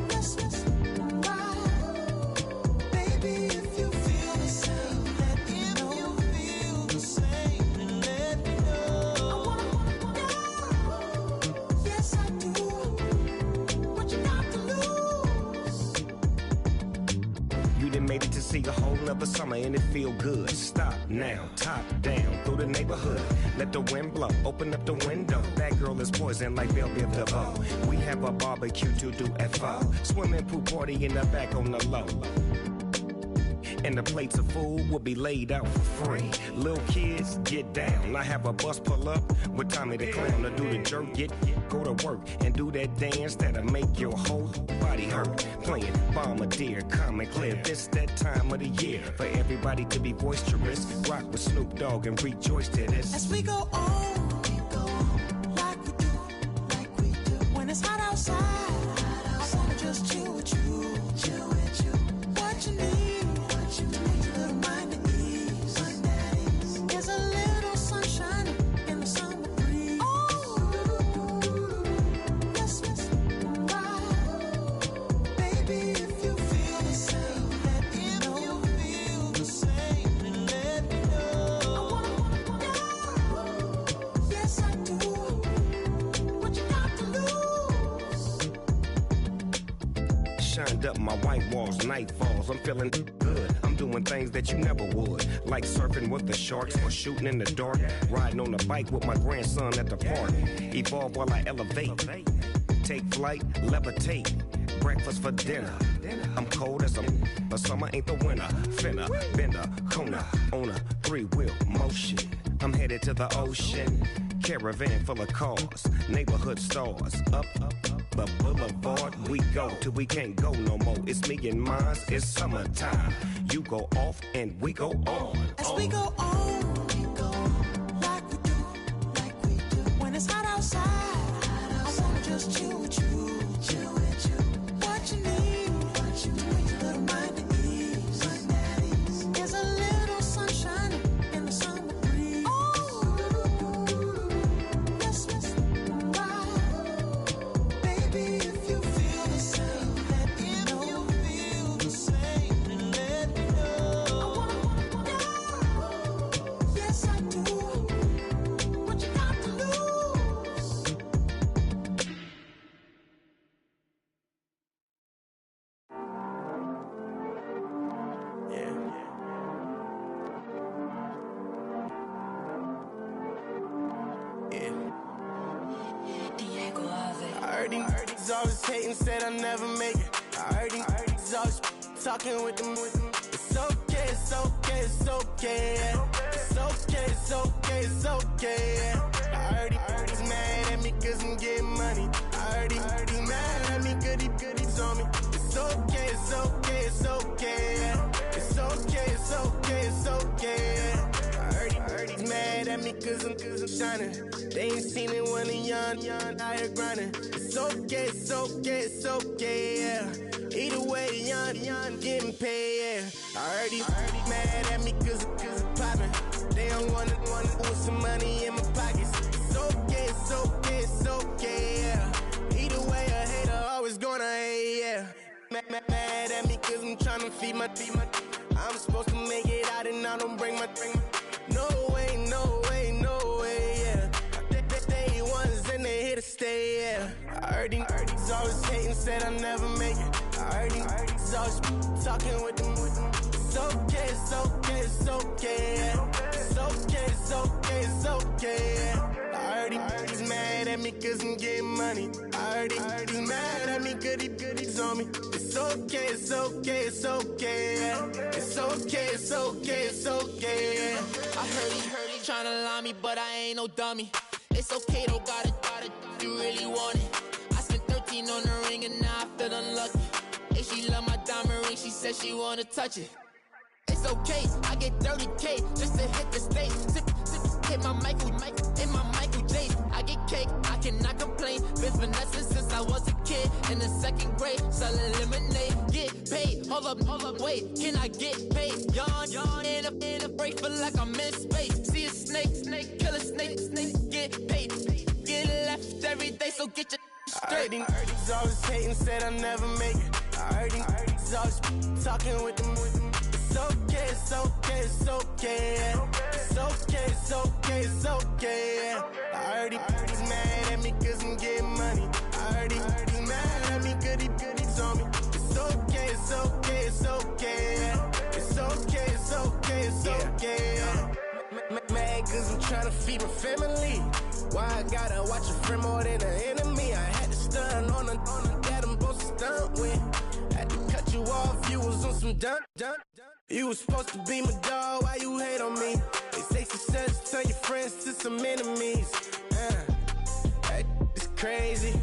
yes, right. Baby, if you feel the same, let me know. I wanna go. Yes, I do. What you got to lose? You done made it to see a whole nother summer and it feel good. Stop now, top down through the neighborhood. Let the wind blow, open up the window. That girl is poison like Velvet DeVoe. We have a barbecue to do at 4. Swimming pool party in the back on the low. And the plates of food will be laid out for free. Little kids, get down. I have a bus pull up with Tommy the Clown to do the jerk. Go to work and do that dance that'll make your whole body hurt. Playing Bombardier, Common Clear. This that time of the year for everybody to be boisterous. Rock with Snoop Dogg and rejoice to this. As we go on, like we do. When it's hot outside, I wanna just chill with you. What you need, to make your little mind at ease. There's a little sunshine in the summer breeze. Oh, yes, right. Baby, if you feel the same, let me know. I wanna go. Yes, I do. What you got to lose? Shined up my white walls, night falls. I'm feeling good. I'm doing things that you never would, like surfing with the sharks or shooting in the dark. Riding on a bike with my grandson at the park. Evolve while I elevate. Take flight, levitate. Breakfast for dinner. I'm cold as but summer ain't the winter. Finna, bender, Kona, on a 3-wheel motion. I'm headed to the ocean. Caravan full of cars, neighborhood stars. Up the boulevard we go till we can't go no more. It's me and mine, it's summertime. You go off and we go on. As we go on, like we do. When it's hot outside, I wanna just chill with you. What you need, to make your little mind at ease. There's a little sunshine in the summer breeze. Oh, yes, right. Baby, if you feel the same, let me know. I wanna go. Yes, I do. What you got to lose? I heard these always hating, said I never make it. I heard these always talking with them. It's okay, it's okay, it's okay. It's okay, it's okay, it's okay. I heard he's mad at me cause I'm getting money. I heard he's mad at me cause he's on me. It's okay, it's okay, it's okay. cause I'm shining. They ain't seen it when a young out here grinding. It's okay, it's okay, it's okay, yeah. Either way, young getting paid, yeah. I heard he mad at me cause I'm poppin'. They don't wanna put some money in my pockets. It's okay, it's okay, it's okay, yeah. Either way, a hater always gonna hate, yeah. Mad at me cause I'm tryna feed my I'm supposed to make it out and I don't bring my No way, no way, no way, yeah. They ones and they here to stay, yeah. I heard he's always hating, said I never make it. I heard he's always talking with them. It's okay, it's okay, it's okay, yeah. It's okay, it's okay, it's okay, yeah. I heard he's mad at me cause I'm getting money. I heard he's mad at me cause he's on me. It's okay, it's okay, it's okay, yeah. It's okay, it's okay, it's okay, yeah. I heard he tryna lie me, but I ain't no dummy. It's okay though, got it, you really want it. I spent 13 on the ring and now I feel unlucky. Hey, she love my diamond ring, she said she wanna touch it. It's okay, I get 30K just to hit the stage. Sip, hit my Michael, in my Michael J. I get cake, I cannot complain. Been finessing since I was a kid in the 2nd grade. Selling lemonade, get paid. Hold up, wait, can I get paid? Yawn, in a break, feel like I'm in space. See a snake, kill a snake, get paid. Get left every day, so get your straight. I heard he's always hating, said I never make it. I heard he's always talking with them. It's okay, it's okay, it's okay, yeah. It's okay, it's okay, it's okay, yeah. I heard he's mad at me cause I'm getting money. I heard he's mad at me cause he's on me. It's okay, it's okay, it's okay, yeah. It's okay, it's okay, it's okay, yeah. Mad cause I'm tryna feed my family. Why I gotta watch a friend more than an enemy? I had to stun on the that I'm supposed to stunt with. Had to cut you off, you was on some dun. You was supposed to be my dog, why you hate on me? They say success turn your friends to some enemies. Hey, it's crazy,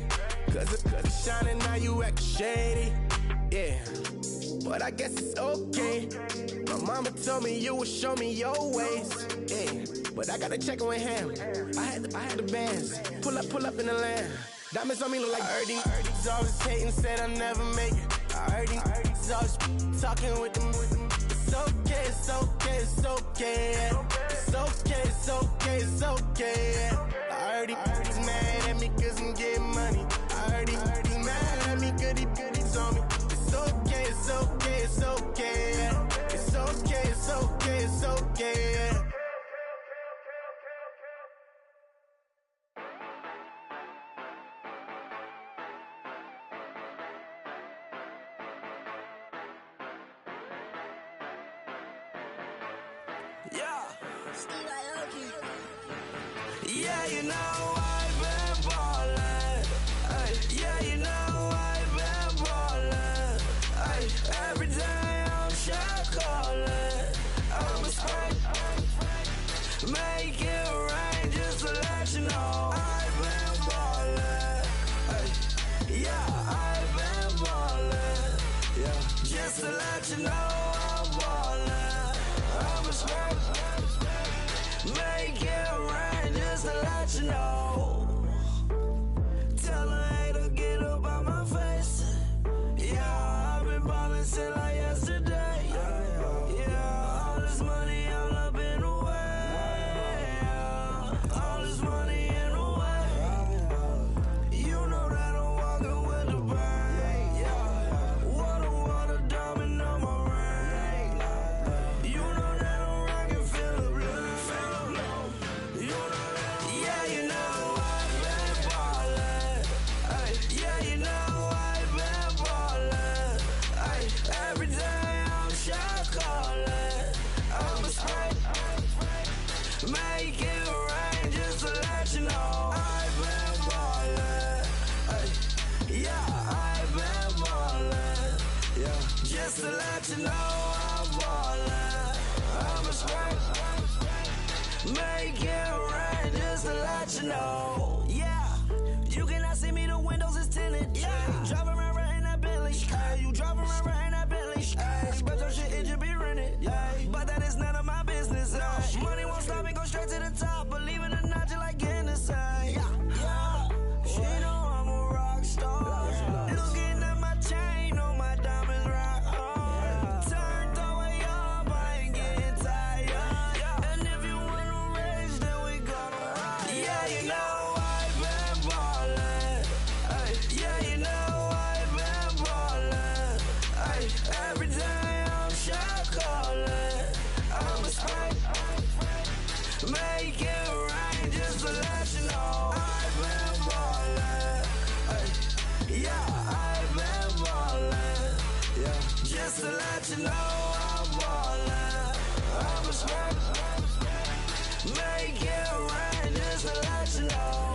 cause it's shining, now you actin' shady. Yeah, but I guess it's okay. My mama told me you would show me your ways. Yeah, but I gotta check with him. I had the bands. Pull up in the land. Diamonds on me look like Erdy. He's always hating, said I never make it. I heard he's always talking with them. It's okay, it's okay, it's okay, yeah. It's okay, it's okay, it's okay, yeah. I heard he's mad at me cause I'm getting money. I heard he's mad at me cause he's on me. It's okay, it's okay, it's okay, yeah. It's okay, it's okay, it's okay, yeah. Yeah, you know I've been ballin'. Yeah, you know I've been ballin'. Every day I'm shot callin'. I'm a spray. Make it rain just to let you know I've been ballin'. Yeah, I've been ballin'. Yeah, just to let you know I'm ballin'. I'm a spray. Make it rain just to let you know. Tell a hater get up on my face. Yeah, I've been ballin' since like yesterday. Yeah, all this money all up in the way. All this money in the way. You know that I'm walking with the bank. Water, diamond on my ring. You know that I'm rockin', feel the blood. Yeah, you know I've been ballin'. Yeah, you know I've been ballin'. Every day I'm shot callin'. I'm a spray. Make it rain just to let you know I've been ballin'. Yeah, I've been ballin'. Yeah, just to let you know I'm ballin'. I'm a spray. Make it rain just to let you know. Yeah, you cannot see me, the windows is tinted. Yeah, driving around right in that Bentley. You driving around right in that Bentley. But your shit, it should be rented. But that is none of my business. Money won't stop me, go straight to the top. Believe low, I'm ballin'. I'm a smash. Make it rain just to let you know.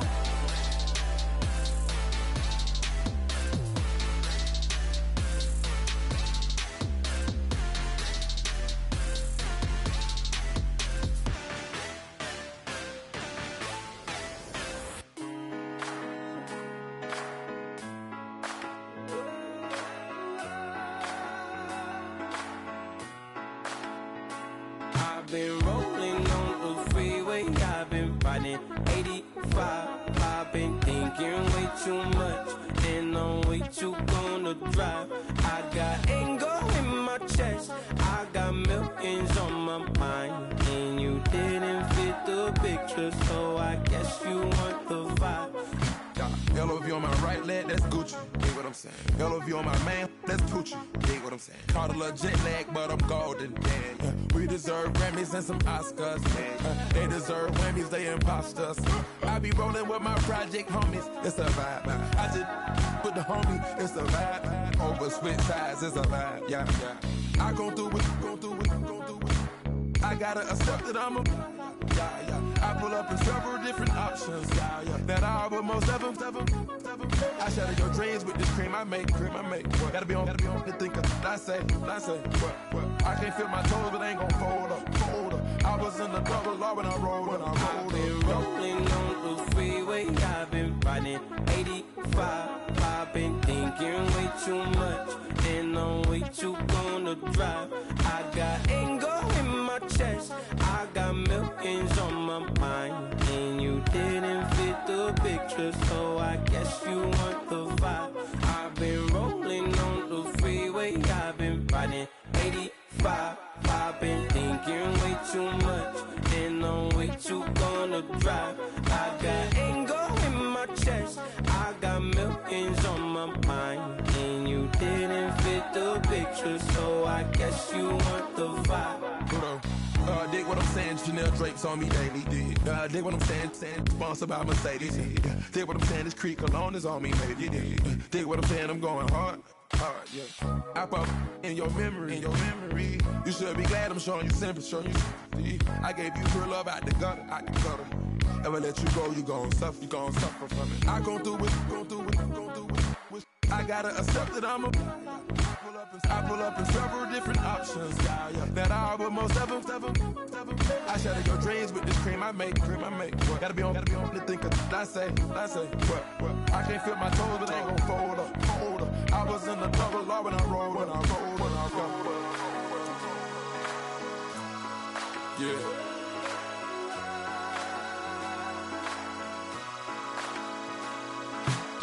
I've been rolling on the freeway, I've been riding 85. I've been thinking way too much, and I'm way too gonna drive. I got anger in my chest, I got millions on my mind, and you didn't fit the picture, so I guess you want the vibe. LOV on my right leg, that's Gucci. Dig what I'm saying? LOV on my man, that's Poochie. Dig what I'm saying? Caught a little jet lag, but I'm golden. Yeah. We deserve Grammys and some Oscars. They deserve Whammies, they imposters. I be rolling with my project homies, it's a vibe. I just with the homie, it's a vibe. Over switch sides, it's a vibe. Yeah, yeah. I gon' do it, gon' do it, gon' do it. I gotta accept that I'm a. Yeah, yeah. I pull up in several different options. Yeah, yeah. That I would most ever. I shatter your dreams with this cream I make. What? Gotta be on the thinker. I say. What? I can't feel my toes, but ain't gon' fold up. I was in the double law when I rolled. I've been rolling on the freeway, I've been riding 85. I've been thinking way too much, and I'm way too gonna drive. I got anger in my chest, I got millions on my mind, and you didn't fit the picture, so I guess you want the vibe. I've been rolling on the freeway, I've been riding 85. I've been thinking way too much, and I'm way too gonna drive. I got anger in my chest, I got millions on my mind, and you didn't fit the picture, so I guess you want the vibe. Dig what I'm saying, Chanel drapes on me daily. Dig what I'm saying, sponsored by Mercedes. Dig what I'm saying, this Creek Cologne is on me, baby. Dig what I'm saying, I'm going hard, yeah. I pop in your memory, You should be glad I'm showing you sympathy, I gave you real love out the gutter, Ever let you go, you gon' suffer from it. I gon' do it, I gotta accept that I'm a. I pull up in several different options. Yeah. That I would most ever. I shatter your dreams with this cream I make. What? Gotta be on the thinker. I say. What? I can't feel my toes, but ain't gon' fold up. I was in the double law when I rolled. Yeah.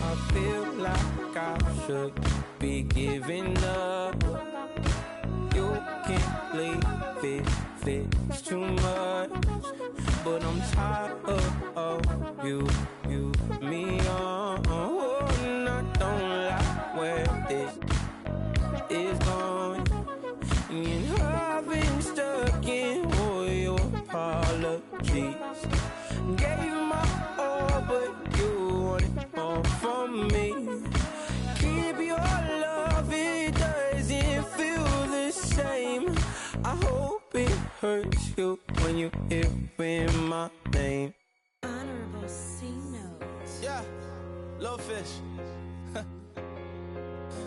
I feel like I should be giving up. You can't leave it's too much. But I'm tired of you, me on. And I don't like where this is going. And I've been stuck in all your apologies. Gave my all, but you want it all from me. Keep your love, it doesn't feel the same. I hope it hurts you when you hear my name. Honorable C notes. Yeah, little fish.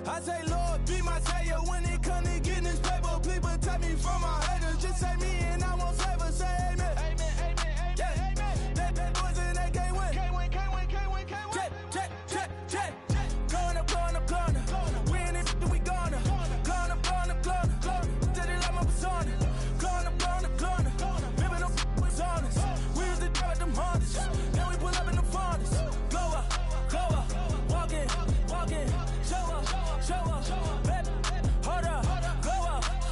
I say, Lord, be my savior when it come to getting this paper. People take me from my haters. Just say me and I won't save us. Say amen. Yeah. That boys in that game win. Jet. Going up. We in it, we gonna. Going up. Steady like my persona. Going up. Ripping up was honest. We used to drive them Hondas. Then we pull up in the Fondas. Glow up. Walk in. Show up. Hold up.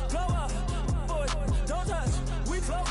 Glow up. Boy, don't touch. We flow.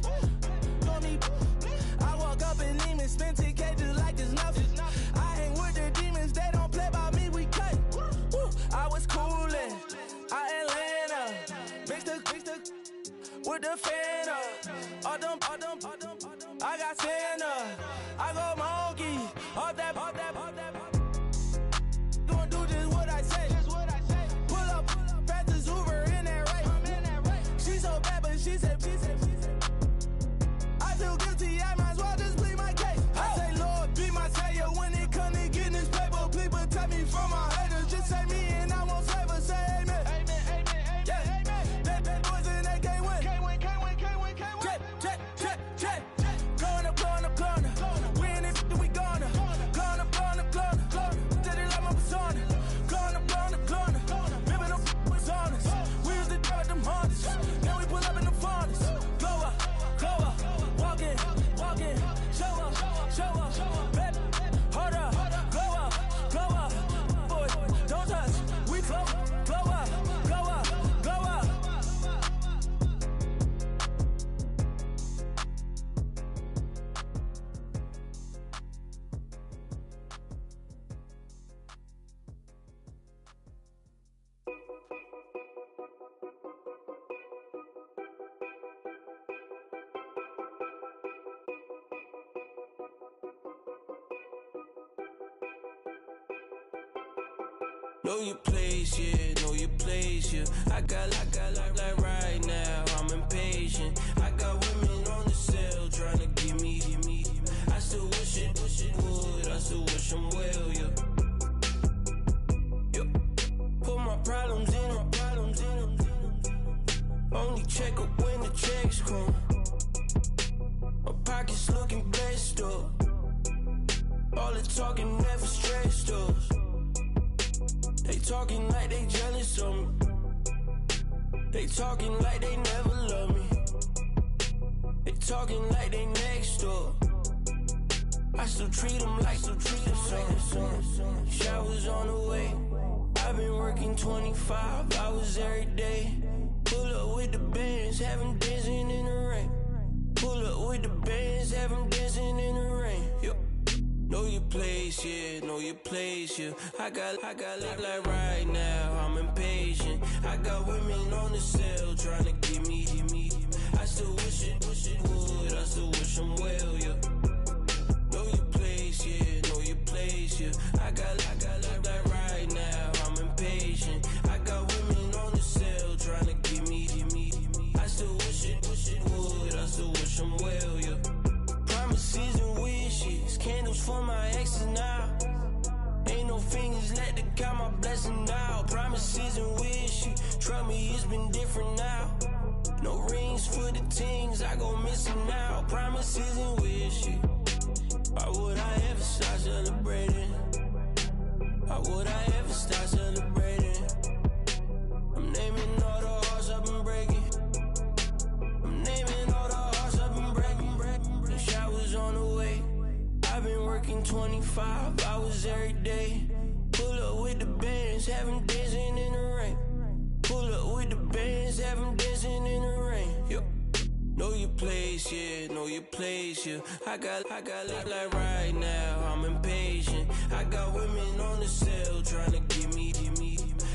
monkey. Call me. I walk up and demons, spin 10K just like it's nothing. I hang with the demons, they don't play by me, we cut. Woo. I was coolin', Atlanta, mixed the with the Fanta. All them, I got Santa. I go monkey, all that. Gonna do just what I say. Pull up, fast as Uber in that race. She so bad, but she said. I feel guilty, I might as well just plead my case. I say, Lord, be my savior when it comes to getting this paper. Please protect me from my haters. Just say me and I won't save her. Say amen. Yeah. Bad boys and they can't win. Check. Going up. We in it, we gonna. Going up. Did it like my persona. Going up. Ripping up was honest. We used to drive them Hondas. Now we pull up in the furnace. Glow up. Walk in. Show up. Baby, hold up. Glow up. Boy, don't touch. We glow up. Know your place, yeah, know your place, yeah. I got like right now, I'm impatient. I got women on the cell trying to give me. I still wish it would, I still wish I'm well, yeah. Put my problems in. Only check up when the checks come. My pockets looking blessed up. All the talking never stressed us. They talking like they jealous of me. They talking like they never love me. They talking like they next door. I still treat them like so. Showers on the way. I've been working 25 hours every day. Pull up with the bands, have them dancing in the rain. Pull up with the bands, have them dancing in the rain. Yo. Know your place, yeah, know your place, yeah. I got like right now, I'm impatient. I got women on the cell trying to give me. I still wish it would, I still wish I'm well, yeah. Know your place, yeah, know your place, yeah. I got like right now, I'm impatient. I got women on the cell trying to give me. I still wish it would, I still wish I'm well, yeah. Promises and wishes, candles for my exes now. Ain't no fingers let to count my blessing now. Promises and wishes, trust me, it's been different now. No rings for the things I go missing now. Promises and wishes, why would I ever start celebrating? Why would I ever start celebrating? I'm naming all the hearts I've been breaking. I'm naming all the hearts I've been breaking. The showers on the way. I've been working 25 hours every day. Pull up with the bands, have them dancing in the rain. Pull up with the bands, have them dancing in the rain. Yo. Know your place, yeah, know your place, yeah. I got like right now, I'm impatient. I got women on the cell trying to give me.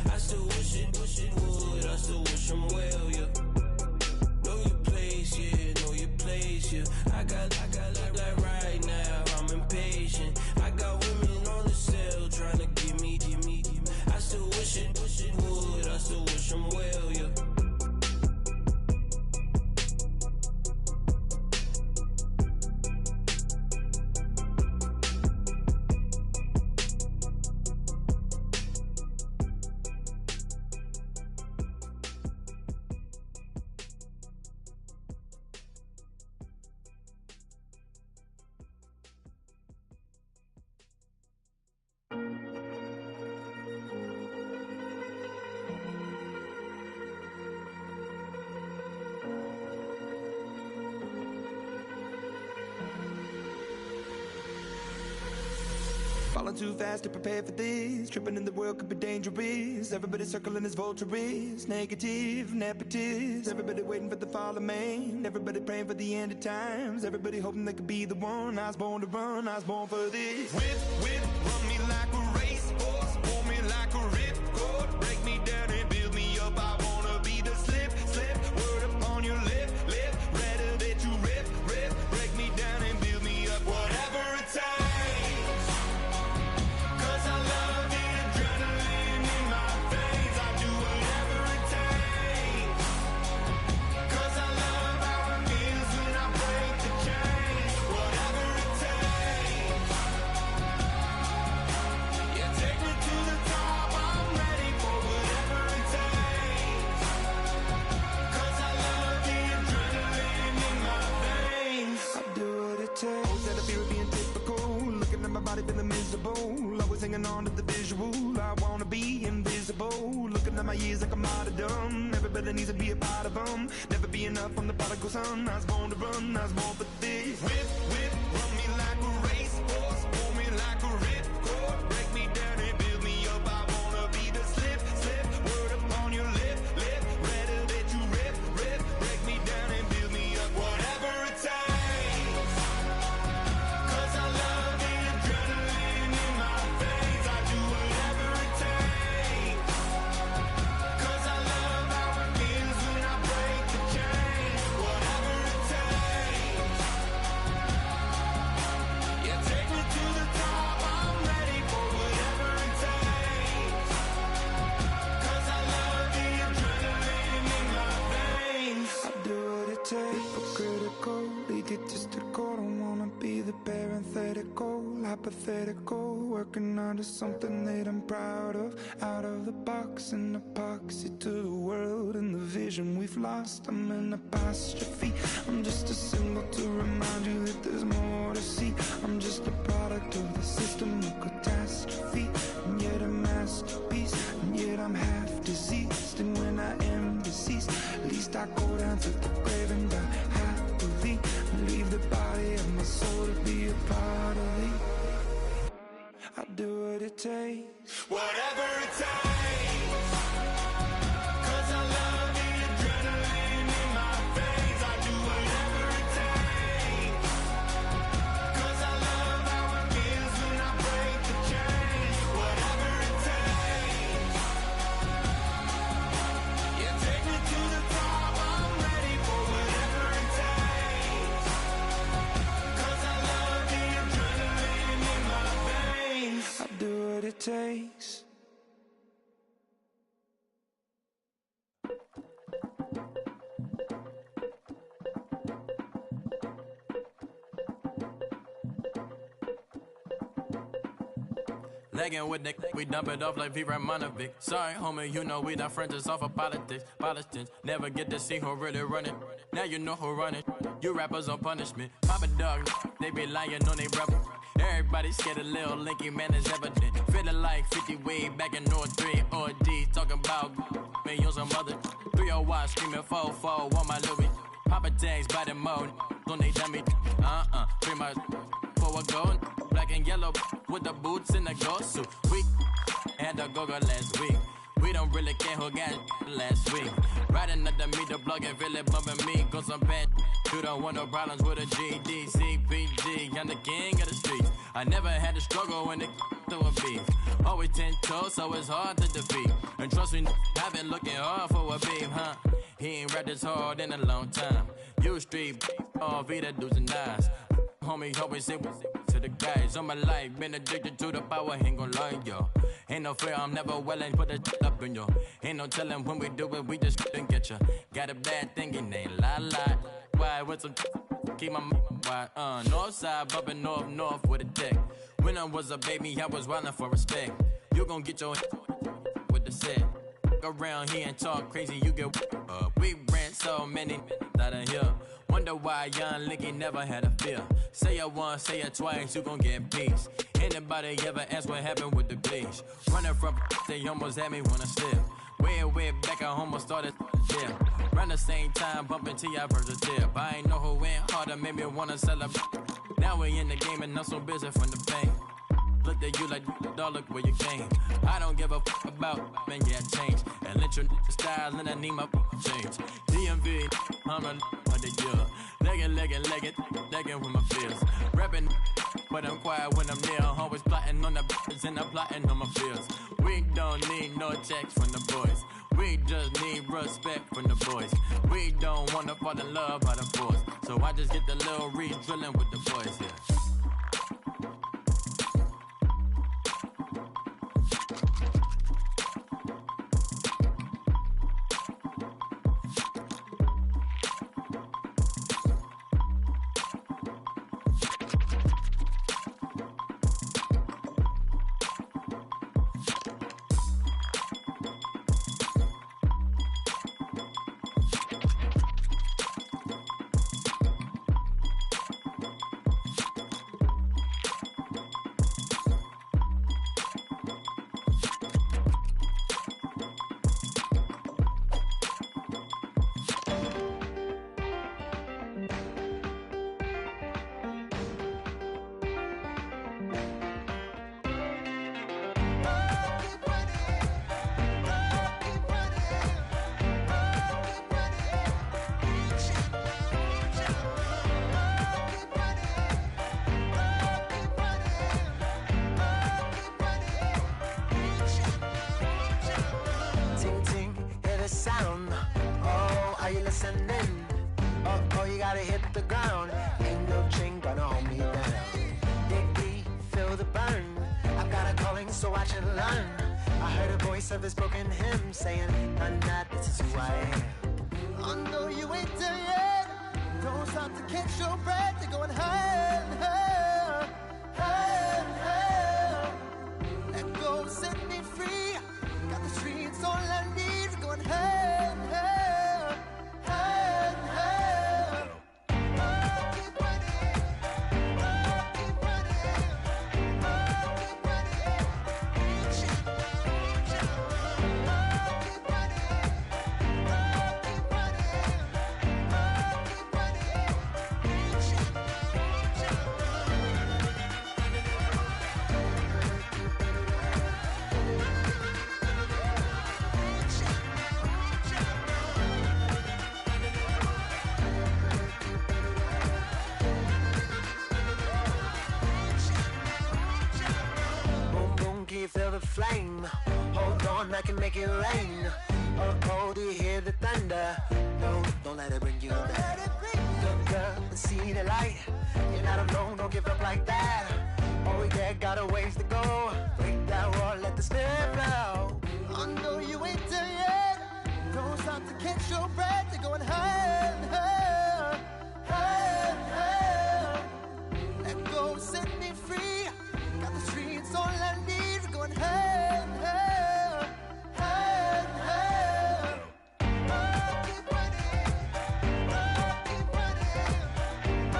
I still wish it would, I still wish I'm well, yeah. Know your place, yeah, know your place, yeah. I got like right now, I'm impatient. I got women on the cell trying to give me. I still wish it would, I still wish I'm well, yeah. Falling too fast to prepare for this. Tripping in the world could be dangerous. Everybody circling as vultures. Negative, nepotist. Everybody waiting for the fall of man. Everybody praying for the end of times. Everybody hoping they could be the one. I was born to run, I was born for this. Whip, run me like a racehorse. Pull me like a ripcord. Break me down and build me up. I wanna be the slip. Word upon your lip. Rather that you rip. Break me down and build me up. Whatever it takes. 'Cause I love the adrenaline in my veins. I do whatever it takes. 'Cause I love how it feels when I break the chains. Whatever it takes. Yeah, take me to the top. I'm ready for whatever it takes. 'Cause I love the adrenaline in my veins. I do what it takes. That I fear of being typical. Looking at my body feeling miserable. Always hanging on to the visual. I wanna be invisible. Looking at my years like a martyrdom. Everybody needs to be a part of them. Never be enough from the prodigal son. I was born to run, I was born for this. Whip, run me like a racehorse. Pull me like a ripcord. Break me down and build me up. I wanna be the slip. Word upon your lip. Rather that you rip. Break me down and build me up. Whatever it takes. 'Cause I love the adrenaline in my veins. I do whatever it takes. 'Cause I love how it feels when I break the chains. Whatever it takes. Yeah, take me to the top. I'm ready for whatever it takes. 'Cause I love the adrenaline in my veins. I do what it takes. Critical, egotistical. Don't wanna be the parenthetical, hypothetical. Working under something that I'm proud of. Out of the box, an epoxy to the world and the vision we've lost. I'm an apostrophe. I'm just a symbol to remind you that there's more to see. I'm just a product of the system of catastrophe, and yet a masterpiece, and yet I'm half diseased. And when I am deceased, at least I go down to the grave and die happily, and leave the body of my soul to be a part of me. I do what it takes. Whatever it takes. 'Cause I love the adrenaline in my veins. I do whatever it takes. 'Cause I love how it feels when I break the chains. Whatever it takes. Yeah, take me to the top. I'm ready for whatever it takes. 'Cause I love the adrenaline in my veins. I do what it takes. Lagging with the we dump it off like V. Ramonovic. Sorry, homie, you know we not friends, it's off of politics. Politics, never get to see who really running. Now you know who running. You rappers on punishment. Papa dog, they be lying on they brother. Everybody scared a little linky, man, is evident. Feeling like 50 way back in North 3 or D. Talking about me on some other 301 screaming 4-4 on my Louis. Papa tags by the mode, on they dummy. Pretty much for a gold. Black and yellow with the boots and the ghost suit. We had the go-go last week. We don't really care who got last week. Riding under me, the plug and really bumping me. Cause I'm bad. You don't want no problems with a GD, CPG. I'm the king of the streets. I never had to struggle when it to a beef. Always 10 toes, so it's hard to defeat. And trust me, I've been looking hard for a beef, huh? He ain't rapped this hard in a long time. You street, all Vita dudes and eyes. Homie, always say to the guys on my life. Been addicted to the power, ain't gon' lie, yo. Ain't no fear, I'm never willing, put the up in yo. Ain't no telling when we do it, we just didn't get ya. Got a bad thing, it ain't lie. Why, with some keep my wide, north side, bumping north with a deck. When I was a baby, I was wildin' for respect. You gon' get your with the set. Around here and talk crazy, you get we ran so many out of here. Wonder why young Licky never had a fear. Say it once, say it twice, you gon' get peace. Anybody ever ask what happened with the bleach? Running from they almost had me wanna slip. Way back, I almost started jail. Around the same time, bumping T.I. versus tip. I ain't know who went harder, made me wanna celebrate. Now we in the game and I'm so busy from the fame. Look looked at you like, dog, look where you came. I don't give a about, man, yeah, change. And let your style, and I need my change. DMV, I'm a the year. Legging with my fears. Rapping, but I'm quiet when I'm near. Always plotting on the bitches and I'm plotting on my fears. We don't need no checks from the boys. We just need respect from the boys. We don't wanna fall in love by the force. So I just get the little reeds drilling with the boys, yeah. Of his broken hymn saying, I'm not, this is who I am. I know you ain't there yet. Don't stop to catch your breath. You're going higher and higher, higher and higher. Let go, set me free. Got the streets, all I need. We're going higher and higher, higher and higher. Keep running, keep running, keep feel the flame. Hold on, I can make it rain. Oh, do you hear the thunder? No, don't let it bring you down. Look up and see the light. You're not alone, don't give up like that. Oh yeah, got a ways to go. Break that wall, let the spirit flow. I know you ain't there yet. Don't stop to catch your breath. You're going higher and higher, higher and higher. Let go, set me free. Got the streets, all I need. Going higher and higher, higher and higher. Keep running, keep running, keep running. Keep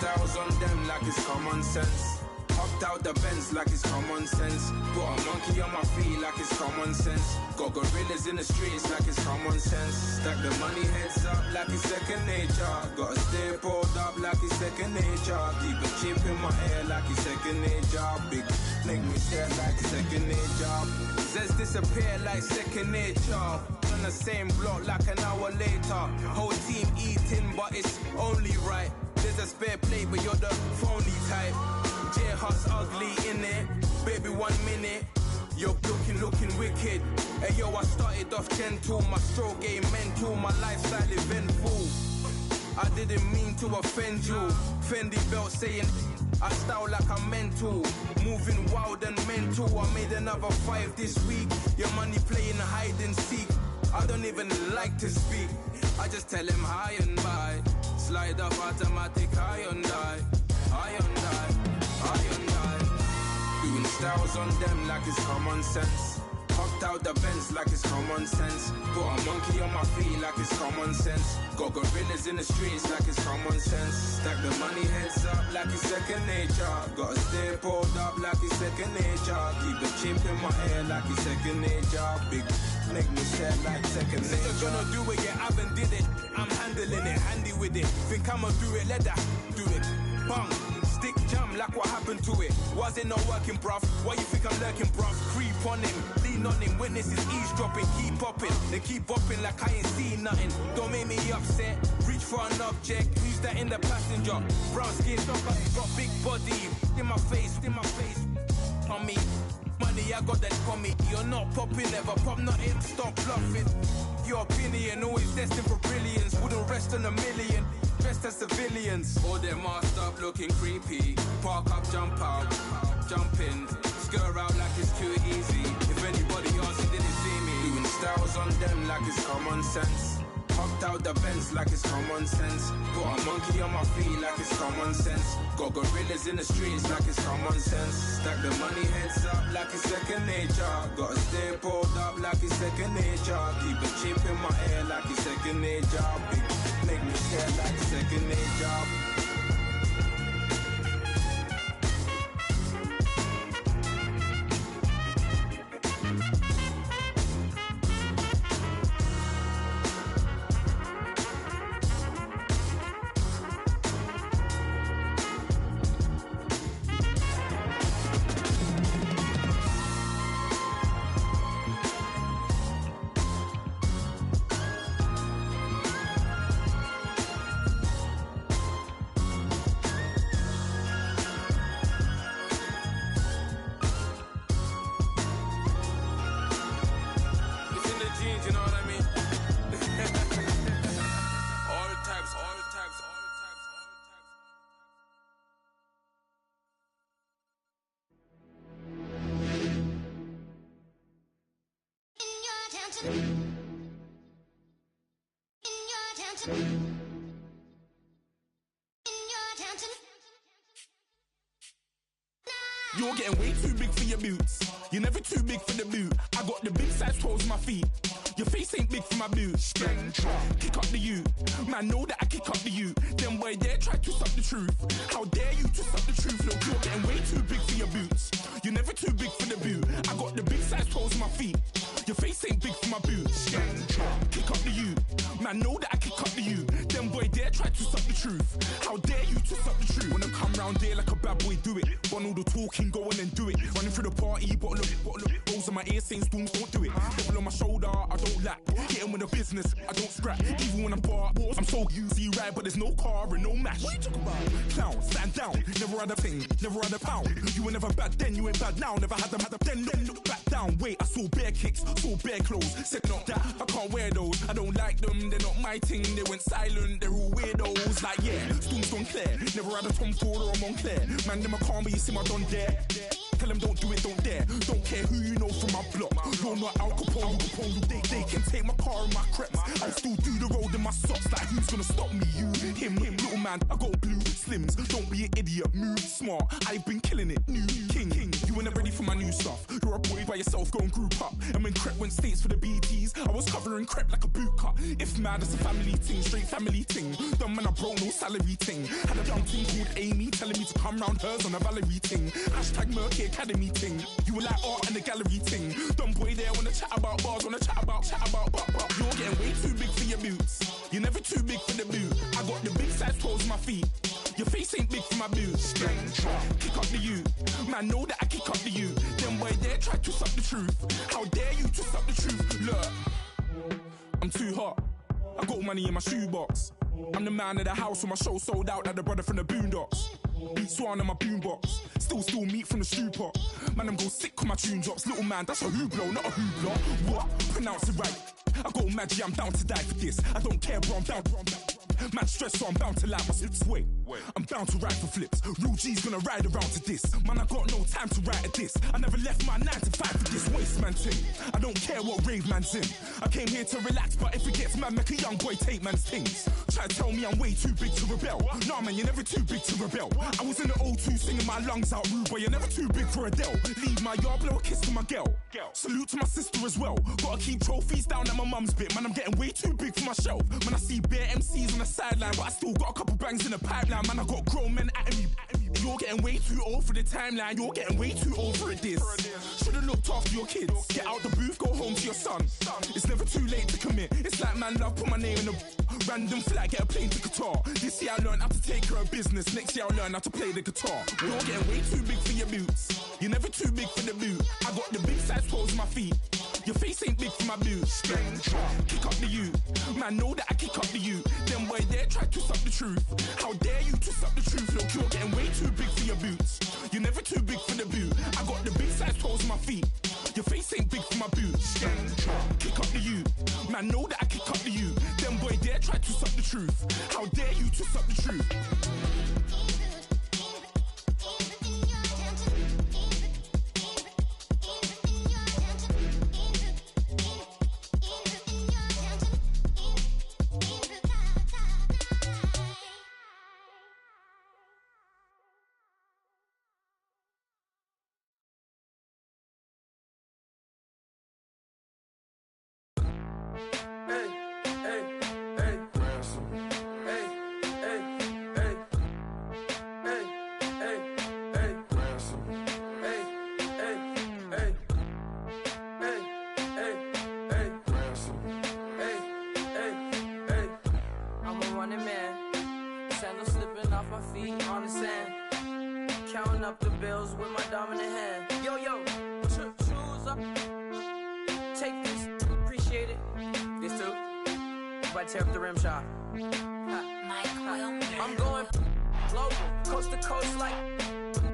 Styles on them like it's common sense. Up Hopped out the Benz like it's common sense. Put a monkey on my feet like it's common sense. Got gorillas in the streets like it's common sense. Stack the money heads up like it's second nature. Gotta stay pulled up like it's second nature. Keep a chip in my ear like it's second nature. Big make me stare like second nature. Says disappear like second nature. On the same block like an hour later. Whole team eating but it's only right. There's a spare plate but you're the phony type. J-Hut's ugly innit. Baby 1 minute. You're looking wicked. Hey yo, I started off gentle. My stroke game mental. My lifestyle eventful. I didn't mean to offend you. Fendi belt saying I style like I'm mental. Moving wild and mental. I made another 5 this week. Your money playing hide and seek. I don't even like to speak. I just tell him hi and bye. Slide up automatic Hyundai. Doing styles on them like it's common sense. Hopped out the Benz like it's common sense. Put a monkey on my feet like it's common sense. Got gorillas in the streets like it's common sense. Stack the money heads up like it's second nature. Gotta stay pulled up like it's second nature. Keep the chip in my ear like it's second nature. Big make me stare like second nature. You're gonna do it, yeah, I haven't did it. I'm handling it, handy with it. Think I'ma do it, let that do it. Bang. Stick jam like what happened to it. Was it not working, bruv? Why you think I'm lurking, bruv? Creep on him, lean on him. Witnesses eavesdropping, keep popping. They keep bopping like I ain't seen nothing. Don't make me upset. Reach for an object. Who's that in the passenger? Brown skin, got big body. In my face. On me. Money, I got that for me. You're not popping, never pop nothing. Stop bluffing. Your opinion always destined for brilliance. Wouldn't rest on a million. Dressed as civilians. All them masked up looking creepy. Park up, jump out, jump in. Skirt out like it's too easy. If anybody else didn't see me. Doing styles on them like it's common sense. Hopped out the Benz like it's common sense. Put a monkey on my feet like it's common sense. Got gorillas in the streets like it's common sense. Stack the money heads up like it's second nature. Gotta stay pulled up like it's second nature. Keep a chip in my ear like it's second nature. Big make me stare like second nature. You're getting way too big for your boots. You're never too big for the boot. I got the big size toes on my feet. Your face ain't big for my boots. Kick up the you. Man, know that I kick up the you. Then boy dare try to suck the truth. How dare you to suck the truth? Look, you're getting way too big for your boots. You're never too big for the boot. I got the big size toes on my feet. Your face ain't big for my boots. Kick up the you. Man, know that I kick up the you. Then boy dare try to suck the truth. How dare you to suck the truth? Wanna come round there like a bad boy, do it. Want all the talking, go on and do it. Running through the party, bottle up. Rolls on my ear saying storms, don't do it. Devil on my shoulder, I don't lack. Getting with the business, I don't scrap. Even when I'm bar, I'm so easy right, but there's no car and no match. What you talk about? Clown, stand down. Never had a thing, never had a pound. You were never bad then, you ain't bad now. Never had them, then look back down. Wait, I saw bare kicks, saw bare clothes. Said not that, I can't wear those. I don't like them, they're not my thing. They went silent, they're all weirdos. Like yeah, storms gone clear. Never had a Tom Ford or a Montclair. Man, them I can't, but you see my done there. Tell them don't do it, don't dare. Don't care who you know from my block. You're not Al Capone, they can take my car and my creps. I'll still do the road in my socks. Like who's gonna stop me? You, him, little man. I got blue slims. Don't be an idiot, move smart. I've been killing it, new king. You were never ready for my new stuff. You're a boy by yourself, go and group up. And when Crep went states for the BTs, I was covering Crep like a boot cut. If mad, it's a family ting, straight family ting. Dumb man, I bro, no salary ting. Had a young ting called Amy, telling me to come round hers on a Valerie ting. Hashtag Murky Academy ting. You were like art and the gallery ting. Dumb boy there wanna chat about bars, wanna chat about. You're getting way too big for your boots. You're never too big for the boot. I got the big size toes on my feet. Your face ain't big for my boots. Kick up the you. Man, know that I kick up the you. Then boy there try to twist up the truth. How dare you twist up the truth? Look, I'm too hot. I got money in my shoebox. I'm the man of the house when my show sold out like the brother from the Boondocks. Beat Swan in my boombox. Still meat from the stew pot. Man, I'm go sick when my tune drops. Little man, that's a hooplo, not a hoopla. What? Pronounce it right. I got magic, I'm down to die for this. I don't care, bro, I'm down. Man stressed, so I'm bound to lie my slips. Wait, I'm bound to ride for flips. Real G's gonna ride around to this. Man, I got no time to write at this. I never left my 9 to 5 for this waste man ting. I don't care what rave man's in. I came here to relax, but if it gets mad, make a young boy take man's things. Try to tell me I'm way too big to rebel. Nah, man, you're never too big to rebel. I was in the O2 singing my lungs out rude, but you're never too big for Adele. Leave my yard, blow a kiss to my girl. Salute to my sister as well. Gotta keep trophies down at my mum's bit. Man, I'm getting way too big for my shelf. Man, I see bare MCs on the sideline, but I still got a couple bangs in the pipeline. Man, I got grown men at me. You're getting way too old for the timeline. You're getting way too old for this. Should've looked after your kids. Get out the booth, go home to your son. It's never too late to commit. It's like man love, put my name in a random flat, get a plane to Qatar. This year I learned how to take care of business. Next year I'll learn how to play the guitar. You're getting way too big for your boots. You're never too big for the boot. I got the big size toes on my feet. Your face ain't big for my boots. Kick up the you. Man, know that I kick up the you. Then boy there try to twist up the truth. How dare you twist up the truth? Look, you're getting way too big for your boots. You're never too big for the boot. I got the big size toes on my feet. Your face ain't big for my boots. Kick up the you. Man, know that I kick up the you. Then boy there try to twist up the truth. How dare you twist up the truth? Counting up the bills with my dominant hand. Yo, choose up. Take this, appreciate it. This too. If I tear up the rim shot. I'm going global, coast to coast like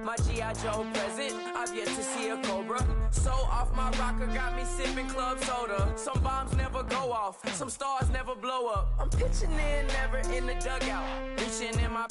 my G.I. Joe present. I've yet to see a Cobra. So off my rocker, got me sipping club soda. Some bombs never go off, some stars never blow up. I'm pitching in, never in the dugout. Reaching in my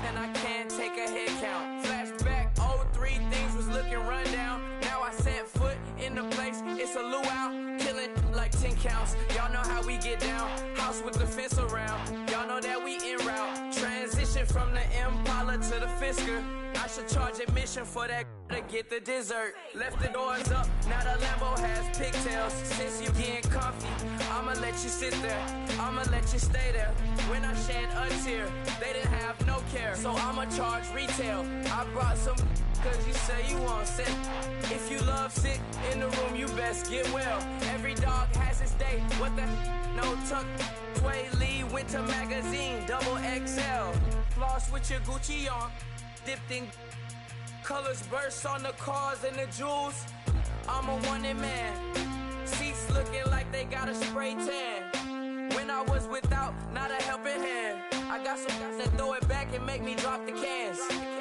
and I can't take a head count. Flashback, 03, things was looking run down. Now I set foot in the place, it's a luau. Killing like 10 counts, y'all know how we get down. House with the fence around, y'all know that we en route. Transition from the Impala to the Fisker. I should charge admission for that to get the dessert. Left the doors up, now the Lambo has pigtails. Since you getting comfy, I'ma let you sit there, I'ma let you stay there. When I shed a tear, they didn't have no care, so I'ma charge retail. I brought some cause you say you want sick. If you love sick in the room, you best get well. Every dog has its day, what the no tuck. Sway Lee, Winter Magazine, double XL. Floss with your Gucci on, dipped in colors burst on the cars and the jewels. I'm a wanted man. Seats looking like they got a spray tan. When I was without, not a helping hand. I got some guys that throw it back and make me drop the cans.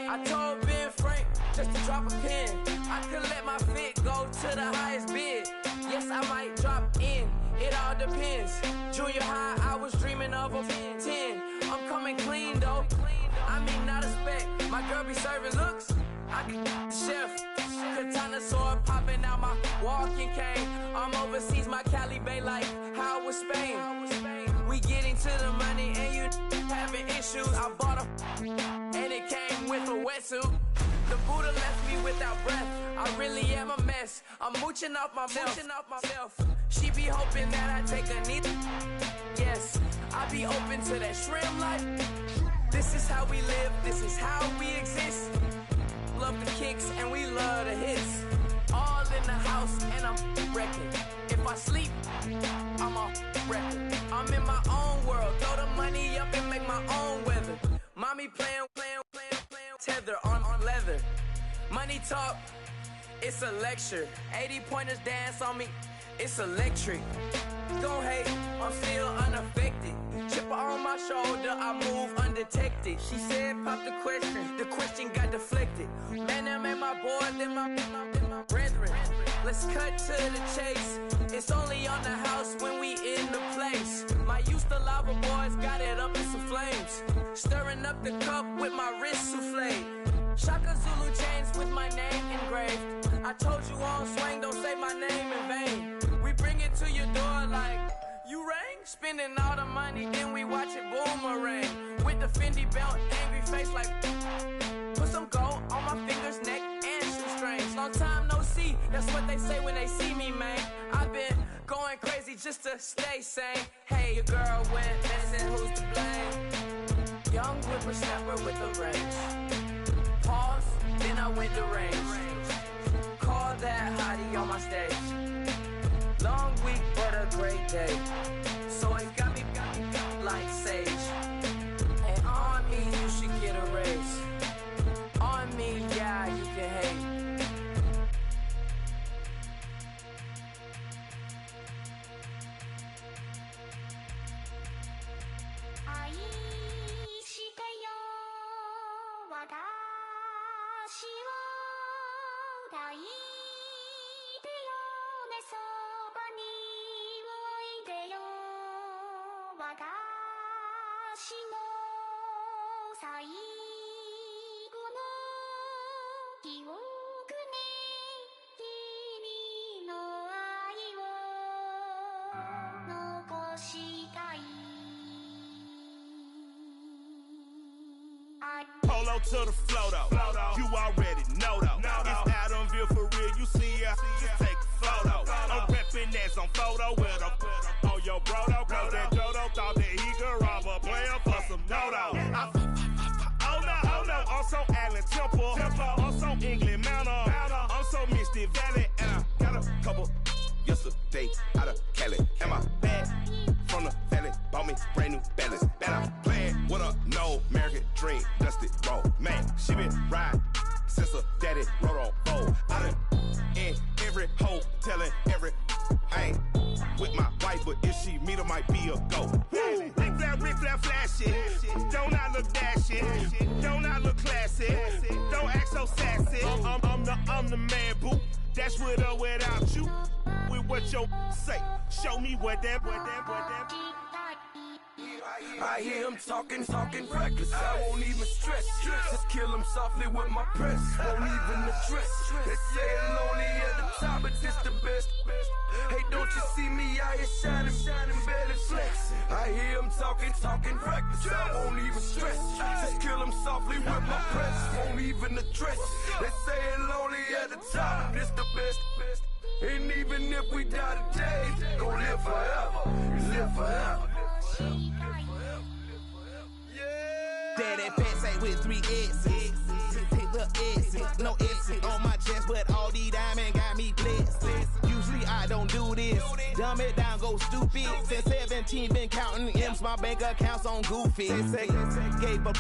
I told Ben Frank just to drop a pin. I could let my fit go to the highest bid. Yes, I might drop in, it all depends. Junior high, I was dreaming of a 10. I'm coming clean though, I mean not a spec. My girl be serving looks, I can the chef. Katana sword popping out my walking cane. I'm overseas, my Cali Bay life, how was Spain? We getting to the money and you having issues. I bought a and off a wetsuit. The Buddha left me without breath. I really am a mess. I'm mooching off myself. She be hoping that I take a knee. Yes, I be open to that shrimp life. This is how we live. This is how we exist. Love the kicks and we love the hits. All in the house and I'm wrecking. If I sleep, I'm off record. I'm in my own world. Throw the money up and make my own weather. Mommy playing tether on leather. Money talk, it's a lecture. 80 pointers dance on me, it's electric. Don't hate, I'm still unaffected. Chipper on my shoulder, I move undetected. She said pop the question got deflected. Man, that made my boy, then my brethren. Let's cut to the chase. It's only on the house when we in the place. My used to lava boys got it up in some flames. Stirring up the cup with my wrist souffle. Shaka Zulu chains with my name engraved. I told you on swing, don't say my name in vain. We bring it to your door like, you rang? Spending all the money, then we watch it boomerang. With the Fendi belt, angry face like, put some gold on my fingers, neck, and shoestrings. Long time no see, that's what they say when they see me, man. I've been going crazy just to stay sane. Hey, your girl went missing, who's to blame? Young whippersnapper with a range. Pause, then I went to range. Call that hottie on my stage. Long week, but a great day. So it got me like sage. And on me, you should get a raise. On me, yeah, you can hate. Polo to the flow though. You already know though. It's Adamville for real. You see ya, just take a photo. I'm reppin' as on photo with a on your bro though. Cause that Jodo thought that he could rob a player for some no-no. Oh no, I'm so Allen Temple. I'm so England Mountain. I'm so Misty Valley. And I got a couple yesterday out of Cali. And my bag from the valley bought me brand new balance. And I'm playing with a no American dream, dusty roll. Man, she been riding since her daddy rode on bowl. I done in every hole, telling every I ain't with my wife, but if she meet her, might be a go. Rick flat, flashy. Don't I look dashy? Don't I look classy? Don't act so sassy. I'm the man, boo. That's with or without you. With what your say. Show me what that. I hear him talking reckless. I won't even stress. Just kill him softly with my press. Won't even address. They say it's lonely at the top, but this the best. Hey, don't you see me out here shining, barely flexing? I hear him talking reckless. I won't even stress. Just kill him softly with my press. Won't even address. They say it's lonely at the top, but this the best. And even if we die today, gon' live forever. Live forever. Daddy pants ain't with 3 X's. Take the X's, no X's on my chest, but all these diamonds got me blessed. Usually I don't do this. Dumb it down, go stupid. Since 17, been counting M's, my bank account's on goofy. Gave up.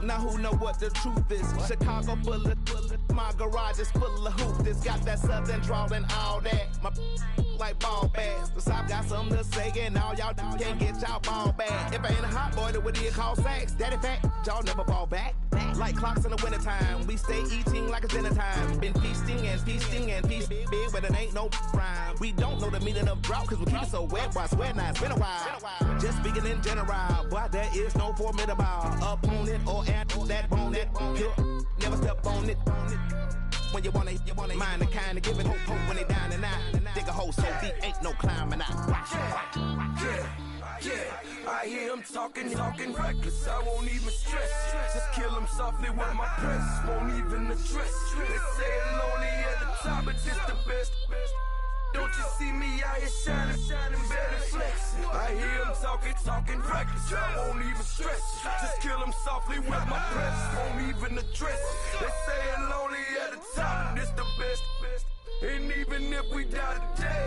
Now who know what the truth is? Chicago full of my garage is full of hoops. Got that southern drawl and all that. My like ball bags. The South got something to say, and all y'all can't get y'all ball back. If I ain't a hot boy, then what do you call sacks? Daddy fact, y'all never ball back. Like clocks in the wintertime, we stay eating like it's dinner time. Been feasting and feast big, but it ain't no rhyme. We don't know the meaning of drought, cause we keep it so wet. Why I swear now, it's been a while. Just speaking in general, boy, there is no formidable opponent or at that bone. Never step on it. When you want it, mind the kind of give it hope when they down and out. Dig a hole so deep, ain't no climbing out. Yeah, I I hear him talking reckless. I won't even stress. Just kill him softly with my press. Won't even address. They say it lonely at the top, but just the best. Don't you see me out here shining better flex? I hear him talking reckless. I won't even stress. Just kill him softly with my press. Won't even address. They say it lonely at the top, this the best. And even if we die today,